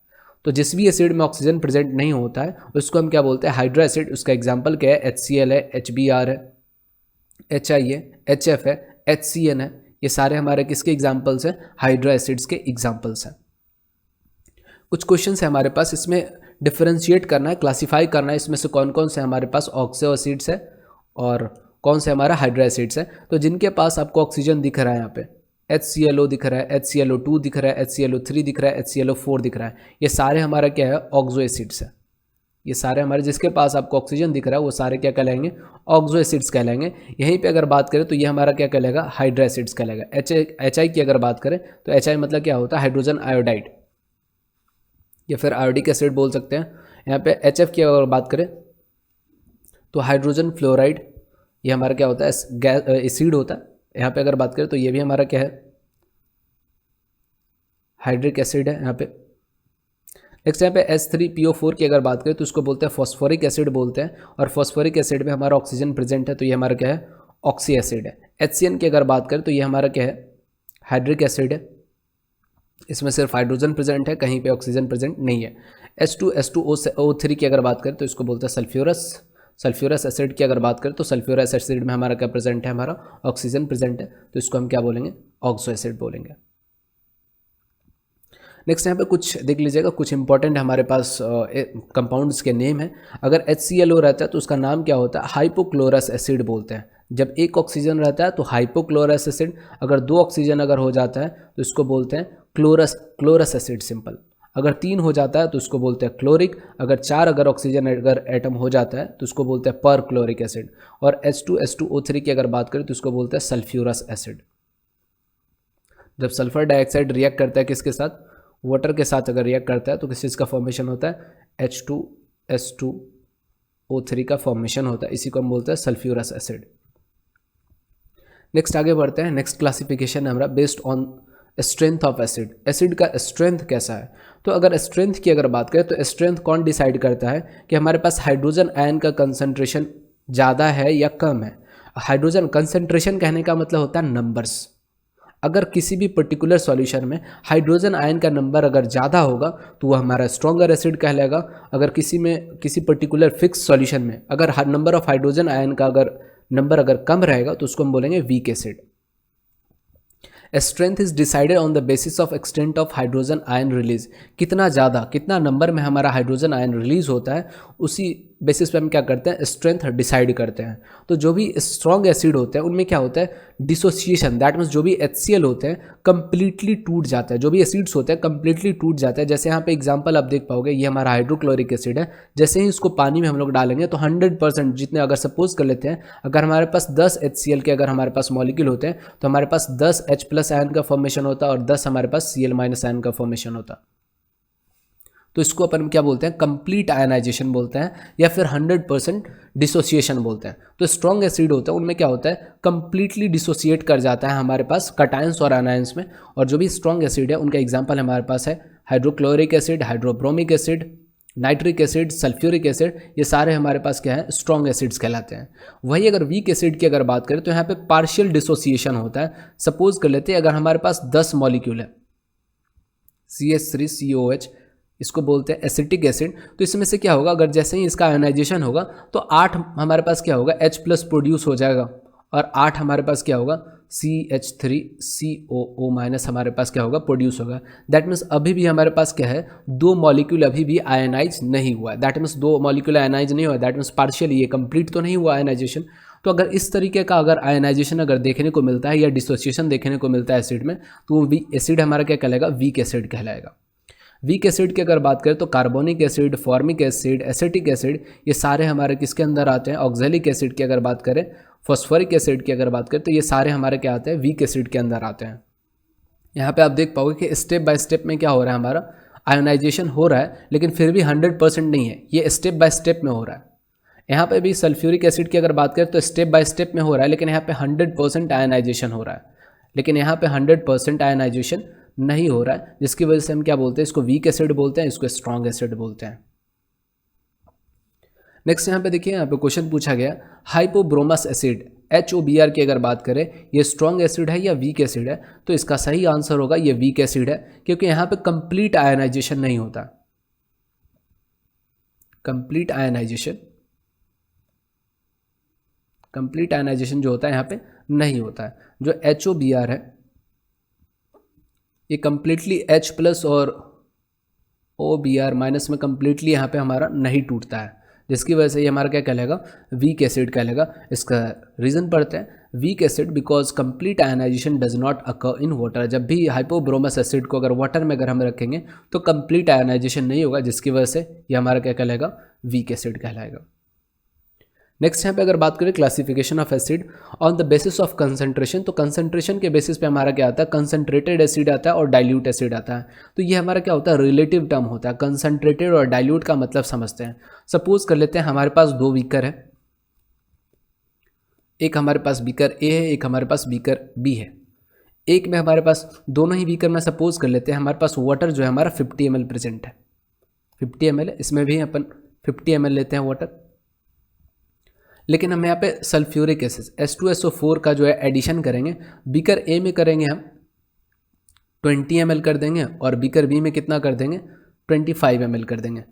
तो जिस भी एसिड में ऑक्सीजन प्रेजेंट नहीं होता है उसको हम क्या बोलते हैं, हाइड्रो एसिड। उसका एग्जाम्पल क्या है, HCl है, HBr है, HI है, HF है, HCN है। ये सारे हमारे किसके एग्जाम्पल्स हैं, हाइड्रो एसिड्स के एग्जाम्पल्स हैं। कुछ क्वेश्चन है हमारे पास, इसमें डिफरेंशिएट करना है, क्लासीफाई करना है, इसमें से कौन कौन से हमारे पास ऑक्सो एसिड्स है और कौन से हमारा हाइड्रो एसिड्स है। तो जिनके पास आपको ऑक्सीजन दिख रहा है, यहाँ पे HClO दिख रहा है, HClO2 दिख रहा है, HClO3 दिख रहा है, HClO4 दिख रहा है, ये सारे हमारा क्या है, ऑक्सो एसिड्स है। ये सारे हमारे जिसके पास आपको ऑक्सीजन दिख रहा है वो सारे क्या कहलाएंगे, ऑक्सो एसिड्स कहलाएंगे। यहीं पे अगर बात करें तो ये हमारा क्या कहलाएगा, हाइड्रो एसिड्स कहलाएगा। HI की अगर बात करें तो HI मतलब क्या होता है, हाइड्रोजन आयोडाइड या फिर आयोडिक एसिड बोल सकते हैं। यहाँ पे HF की अगर बात करें तो हाइड्रोजन फ्लोराइड, ये हमारा क्या होता है, एसिड होता है। यहाँ पे अगर बात करें तो ये भी हमारा क्या है, हाइड्रिक एसिड है यहाँ पे। नेक्स्ट यहाँ पे H3PO4 की अगर बात करें तो उसको बोलते हैं फॉस्फोरिक एसिड बोलते हैं, और फॉस्फोरिक एसिड में हमारा ऑक्सीजन प्रेजेंट है तो ये हमारा क्या है, ऑक्सी एसिड है। HCN की अगर बात करें तो ये हमारा क्या है, हाइड्रिक एसिड है। इसमें सिर्फ हाइड्रोजन प्रेजेंट है, कहीं पे ऑक्सीजन प्रेजेंट नहीं है। H2SO3 की अगर बात करें तो इसको बोलते हैं सल्फ्यूरस एसिड की अगर बात करें तो सल्फ्यूरस एसिड में हमारा क्या प्रेजेंट है, हमारा ऑक्सीजन प्रेजेंट है, तो इसको हम क्या बोलेंगे, ऑक्सो एसिड बोलेंगे। नेक्स्ट यहाँ पे कुछ देख लीजिएगा, कुछ इंपॉर्टेंट हमारे पास कंपाउंड्स के नेम है। अगर HClO रहता है तो उसका नाम क्या होता है, हाइपोक्लोरस एसिड बोलते हैं। जब एक ऑक्सीजन रहता है तो हाइपोक्लोरस एसिड, अगर दो ऑक्सीजन अगर हो जाता है तो इसको बोलते हैं क्लोरस एसिड सिंपल। अगर 3 हो जाता है तो उसको बोलते हैं क्लोरिक। अगर 4 अगर ऑक्सीजन अगर एटम हो जाता है तो उसको बोलते हैं पर क्लोरिक एसिड। और H2SO3 की अगर बात करें तो उसको बोलते हैं सल्फ्यूरस एसिड। जब सल्फर डाइऑक्साइड रिएक्ट करता है किसके साथ, वाटर के साथ अगर रिएक्ट करता है तो किस चीज़ का फॉर्मेशन होता है, H2SO3 का फॉर्मेशन होता है, इसी को हम बोलते हैं सल्फ्यूरस एसिड। नेक्स्ट आगे बढ़ते हैं। नेक्स्ट क्लासिफिकेशन है हमारा based on strength of acid. Acid का स्ट्रेंथ कैसा है, तो अगर स्ट्रेंथ की अगर बात करें तो स्ट्रेंथ कौन डिसाइड करता है कि हमारे पास हाइड्रोजन आयन का कंसंट्रेशन ज़्यादा है या कम है। हाइड्रोजन कंसंट्रेशन कहने का मतलब होता है नंबर्स। अगर किसी भी पर्टिकुलर सॉल्यूशन में हाइड्रोजन आयन का नंबर अगर ज़्यादा होगा तो वह हमारा स्ट्रॉन्गर एसिड कहलाएगा। अगर किसी पर्टिकुलर फिक्स सॉल्यूशन में अगर नंबर ऑफ हाइड्रोजन आयन का अगर नंबर अगर कम रहेगा तो उसको हम बोलेंगे weak acid. Strength is decided on the basis of extent of hydrogen ion release. कितना ज़्यादा, कितना नंबर में हमारा हाइड्रोजन आयन रिलीज होता है, उसी बेसिस पे हम क्या करते हैं, स्ट्रेंथ डिसाइड करते हैं। तो जो भी स्ट्रॉन्ग एसिड होते हैं उनमें क्या होता है, डिसोसिएशन, दैट मीन्स जो भी HCl होते हैं कंप्लीटली टूट जाता है, जो भी एसिड्स होते हैं कंप्लीटली टूट जाता है। जैसे यहाँ पे एग्जांपल आप देख पाओगे, ये हमारा हाइड्रोक्लोरिक एसिड है। जैसे ही इसको पानी में हम लोग डालेंगे तो 100% जितने, अगर सपोज कर लेते हैं अगर हमारे पास 10 HCl के अगर हमारे पास मॉलिक्यूल होते हैं तो हमारे पास 10 H+ आयन का फॉर्मेशन होता है और 10 हमारे पास Cl- आयन का फॉर्मेशन होता है। तो इसको अपन क्या बोलते हैं, कंप्लीट आयनाइजेशन बोलते हैं या फिर 100% डिसोसिएशन बोलते हैं। तो स्ट्रॉन्ग एसिड होता है उनमें क्या होता है, कंप्लीटली डिसोसिएट कर जाता है हमारे पास कटायंस और आनायंस में। और जो भी स्ट्रॉन्ग एसिड है उनका एग्जांपल हमारे पास है hydrochloric acid, hydrobromic acid, nitric acid, sulphuric acid, ये सारे हमारे पास क्या है, स्ट्रॉन्ग एसिड्स कहलाते हैं। वही अगर वीक एसिड की अगर बात करें तो यहाँ पे पार्शियल डिसोसिएशन होता है। सपोज कर लेते हैं अगर हमारे पास 10 मॉलिक्यूल है, CH3COH, इसको बोलते हैं एसिटिक एसिड। तो इसमें से क्या होगा, अगर जैसे ही इसका आयोनाइजेशन होगा तो 8 हमारे पास क्या होगा, H+ प्रोड्यूस हो जाएगा और 8 हमारे पास क्या होगा, CH3COO- हमारे पास क्या होगा, प्रोड्यूस होगा। दैट मीन्स अभी भी हमारे पास क्या है, 2 मॉलिक्यूल अभी भी आयनाइज नहीं हुआ है। दैट मीन्स 2 मॉलिक्यूल आयनाइज नहीं हुआ, दैट मीन्स पार्शियली, ये कंप्लीट तो नहीं हुआ आयनाइजेशन। तो अगर इस तरीके का अगर आयनाइजेशन अगर देखने को मिलता है या डिसोसिएशन देखने को मिलता है एसिड में, तो वो एसिड हमारा क्या कहलाएगा, वीक एसिड कहलाएगा। वीक एसिड की अगर बात करें तो carbonic acid, formic acid, acetic acid, ये सारे हमारे किसके अंदर आते हैं, ऑक्जेलिक एसिड की अगर बात करें, फॉस्फोरिक एसिड की अगर बात करें तो ये सारे हमारे क्या आते हैं, वीक एसिड के अंदर आते हैं। यहाँ पे आप देख पाओगे कि स्टेप बाय स्टेप में क्या हो रहा है, हमारा आयोनाइजेशन हो रहा है, लेकिन फिर भी 100% नहीं है, ये स्टेप बाय स्टेप में हो रहा है। यहाँ पे भी सल्फ्यूरिक एसिड की अगर बात करें तो स्टेप बाय स्टेप में हो रहा है, लेकिन यहाँ पे 100% आयनाइजेशन हो रहा है, लेकिन यहाँ पे 100% आयनाइजेशन नहीं हो रहा है, जिसकी वजह से हम क्या बोलते हैं, इसको वीक एसिड बोलते हैं, इसको स्ट्रॉन्ग एसिड बोलते हैं। नेक्स्ट यहाँ पे देखिए, यहाँ पे क्वेश्चन पूछा गया, हाइपोब्रोमस एसिड HOBr की अगर बात करें, ये स्ट्रॉन्ग एसिड है या वीक एसिड है, तो इसका सही आंसर होगा ये वीक एसिड है, क्योंकि यहाँ पे कंप्लीट आयनाइजेशन नहीं होता। कंप्लीट आयनाइजेशन, कंप्लीट आयनाइजेशन जो होता है यहाँ पे नहीं होता है। जो HOBr है ये कंप्लीटली H प्लस और OBr माइनस में कंप्लीटली यहाँ पे हमारा नहीं टूटता है, जिसकी वजह से ये हमारा क्या कहलाएगा, वीक एसिड कहलाएगा। इसका रीज़न पढ़ते हैं, weak acid because complete ionization does not occur in water. जब भी हाइपोब्रोमस एसिड को अगर वाटर में अगर हम रखेंगे तो कंप्लीट आयनाइजेशन नहीं होगा, जिसकी वजह से ये हमारा क्या कहलाएगा, वीक एसिड कहलाएगा। नेक्स्ट यहाँ पे अगर बात करें classification of acid on the basis of concentration, तो कंसंट्रेशन के बेसिस पे हमारा क्या आता है, कंसंट्रेटेड एसिड आता है और डाइल्यूट एसिड आता है। तो ये हमारा क्या होता है, रिलेटिव टर्म होता है। कंसंट्रेटेड और डाइल्यूट का मतलब समझते हैं। सपोज कर लेते हैं हमारे पास दो बीकर है, एक हमारे पास बीकर ए है, एक हमारे पास बीकर बी है। एक में हमारे पास दोनों ही बीकर में सपोज कर लेते हैं हमारे पास वाटर जो है हमारा 50 ml प्रेजेंट है, 50 ml है, इसमें भी अपन 50 ml लेते हैं वाटर। लेकिन हम यहाँ पे सल्फ्यूरिक एसिड H2SO4 का जो है एडिशन करेंगे, बीकर ए में करेंगे हम 20 ml कर देंगे और बीकर बी में कितना कर देंगे, 25 ml कर देंगे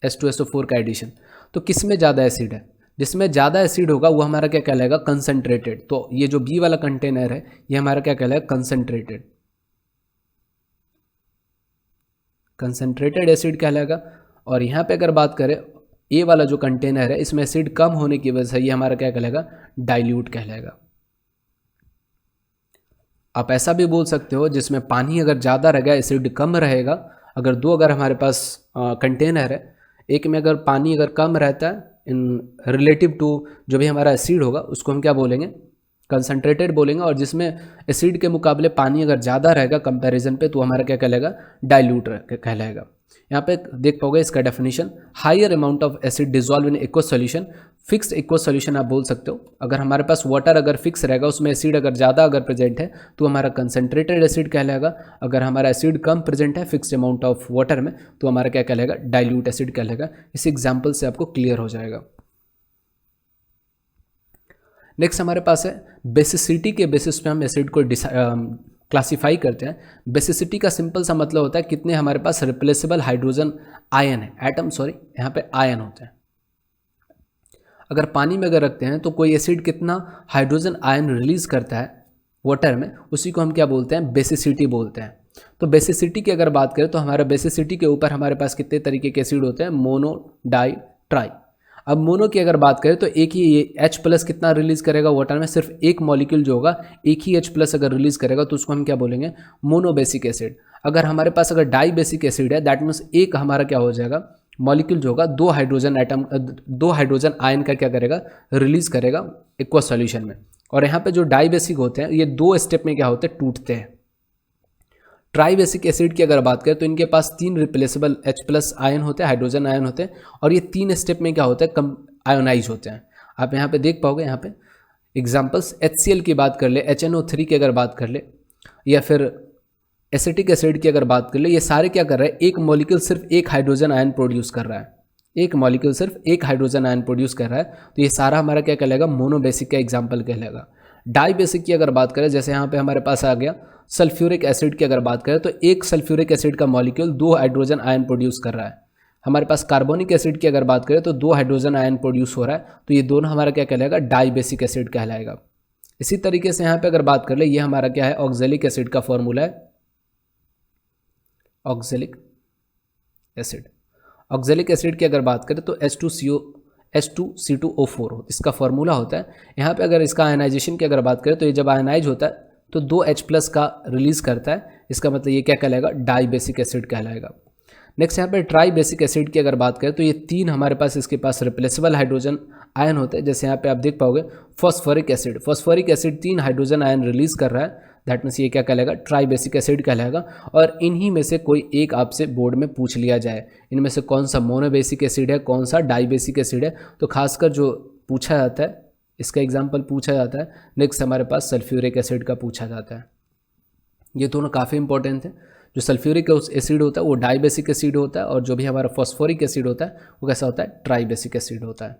H2SO4 का एडिशन। तो किस में ज़्यादा एसिड है, जिसमें ज़्यादा एसिड होगा वो हमारा क्या कहलाएगा, कंसनट्रेटेड। तो ये जो बी वाला कंटेनर है ये हमारा क्या कहलाएगा, कंसनट्रेटेड, कंसनट्रेटेड एसिड कहलाएगा। और यहाँ पे अगर बात करें ए वाला जो कंटेनर है इसमें एसिड कम होने की वजह से ये हमारा क्या कहलाएगा, डाइल्यूट कहलाएगा। आप ऐसा भी बोल सकते हो जिसमें पानी अगर ज़्यादा रहेगा एसिड कम रहेगा। अगर दो अगर हमारे पास कंटेनर है, एक में अगर पानी अगर कम रहता है इन रिलेटिव टू जो भी हमारा एसिड होगा उसको हम क्या बोलेंगे, कंसनट्रेटेड बोलेंगे। और जिसमें एसिड के मुकाबले पानी अगर ज़्यादा रहेगा कंपैरिजन पे तो हमारा क्या कहलाएगा, डाइल्यूट कहलाएगा। यहाँ पे देख पाओगे इसका definition, higher amount of acid dissolve in aqueous solution. Fixed aqueous solution आप बोल सकते हो। अगर हमारे पास वाटर अगर फिक्स रहेगा उसमें एसिड अगर ज़्यादा अगर प्रेजेंट है तो हमारा कंसनट्रेटेड एसिड कहलाएगा। अगर हमारा एसिड कम प्रेजेंट है फिक्स्ड अमाउंट ऑफ वाटर में तो हमारा क्या कहलाएगा, डाइल्यूट एसिड कहलाएगा। इस एग्जाम्पल से आपको क्लियर हो जाएगा। नेक्स्ट हमारे पास है बेसिसिटी के बेसिस पे हम एसिड को क्लासीफाई करते हैं। बेसिसिटी का सिंपल सा मतलब होता है कितने हमारे पास रिप्लेसेबल हाइड्रोजन आयन है, एटम सॉरी यहाँ पे आयन होते हैं। अगर पानी में अगर रखते हैं तो कोई एसिड कितना हाइड्रोजन आयन रिलीज करता है वाटर में, उसी को हम क्या बोलते हैं, बेसिसिटी बोलते हैं। तो बेसिसिटी की अगर बात करें तो हमारा बेसिसिटी के ऊपर हमारे पास कितने तरीके के एसिड होते हैं, मोनो, डाई, ट्राई। अब मोनो की अगर बात करें तो एक ही ये H प्लस कितना रिलीज करेगा वाटर में, सिर्फ एक मॉलिक्यूल जो होगा एक ही H प्लस अगर रिलीज करेगा तो उसको हम क्या बोलेंगे, मोनो बेसिक एसिड। अगर हमारे पास अगर डाई बेसिक एसिड है दैट मीन्स एक हमारा क्या हो जाएगा, मॉलिक्यूल जो होगा दो हाइड्रोजन आयन का क्या करेगा, रिलीज करेगा एक्वस सॉल्यूशन में। और यहाँ पे जो डाई बेसिक होते हैं ये दो स्टेप में क्या होते हैं, टूटते हैं। ट्राई बेसिक एसिड की अगर बात करें तो इनके पास 3 रिप्लेसेबल H प्लस आयन होते हैं, हाइड्रोजन आयन होते हैं, और ये 3 स्टेप में क्या होता है, कम आयोनाइज होते हैं। आप यहाँ पे देख पाओगे, यहाँ पे एग्जांपल्स HCl की बात कर ले, HNO3 की अगर बात कर ले, या फिर एसिटिक एसिड की अगर बात कर ले, ये सारे क्या कर रहे हैं, एक मॉलिक्यूल सिर्फ एक हाइड्रोजन आयन प्रोड्यूस कर रहा है, एक मॉलिक्यूल सिर्फ एक हाइड्रोजन आयन प्रोड्यूस कर रहा है। तो ये सारा हमारा क्या कहलाएगा, मोनो बेसिक का एग्जाम्पल कहलाएगा। डाई बेसिक की अगर बात करें, जैसे यहाँ पे हमारे पास आ गया सल्फ्यूरिक एसिड की अगर बात करें तो एक सल्फ्यूरिक एसिड का मॉलिक्यूल 2 हाइड्रोजन आयन प्रोड्यूस कर रहा है। हमारे पास कार्बोनिक एसिड की अगर बात करें तो 2 हाइड्रोजन आयन प्रोड्यूस हो रहा है, तो ये दोनों हमारा क्या कहलाएगा, डाई बेसिक एसिड कहलाएगा। इसी तरीके से यहाँ पे अगर बात कर ले, ये हमारा क्या है, ऑक्जेलिक एसिड का फॉर्मूला है, ऑक्जेलिक एसिड। ऑक्जेलिक एसिड की अगर बात करें तो H2CO H2C2O4 इसका फॉर्मूला होता है। यहाँ पे अगर इसका आयनाइजेशन की अगर बात करें तो ये जब आयनाइज होता है तो 2 H प्लस का रिलीज करता है, इसका मतलब ये क्या कहलाएगा, डाई बेसिक एसिड कहलाएगा। नेक्स्ट यहाँ पे ट्राई बेसिक एसिड की अगर बात करें तो ये 3 हमारे पास इसके पास रिप्लेसेबल हाइड्रोजन आयन होते हैं। जैसे यहाँ पे आप देख पाओगे phosphoric acid, phosphoric acid 3 hydrogen ion release कर रहा है, दैट मीन्स ये क्या कहलाएगा, ट्राई बेसिक एसिड कहलाएगा। और इन्हीं में से कोई एक आपसे बोर्ड में पूछ लिया जाए, इनमें से कौन सा मोनो बेसिक एसिड है, कौन सा डाई बेसिक एसिड है, तो खासकर जो पूछा जाता है इसका एग्जाम्पल पूछा जाता है। नेक्स्ट हमारे पास सल्फ्यूरिक एसिड का पूछा जाता है। ये दोनों काफ़ी इंपॉर्टेंट है। जो सल्फ्यूरिक एसिड होता है वो डाई बेसिक एसिड होता है, और जो भी हमारा फॉस्फोरिक एसिड होता है वो कैसा होता है, ट्राई बेसिक एसिड होता है।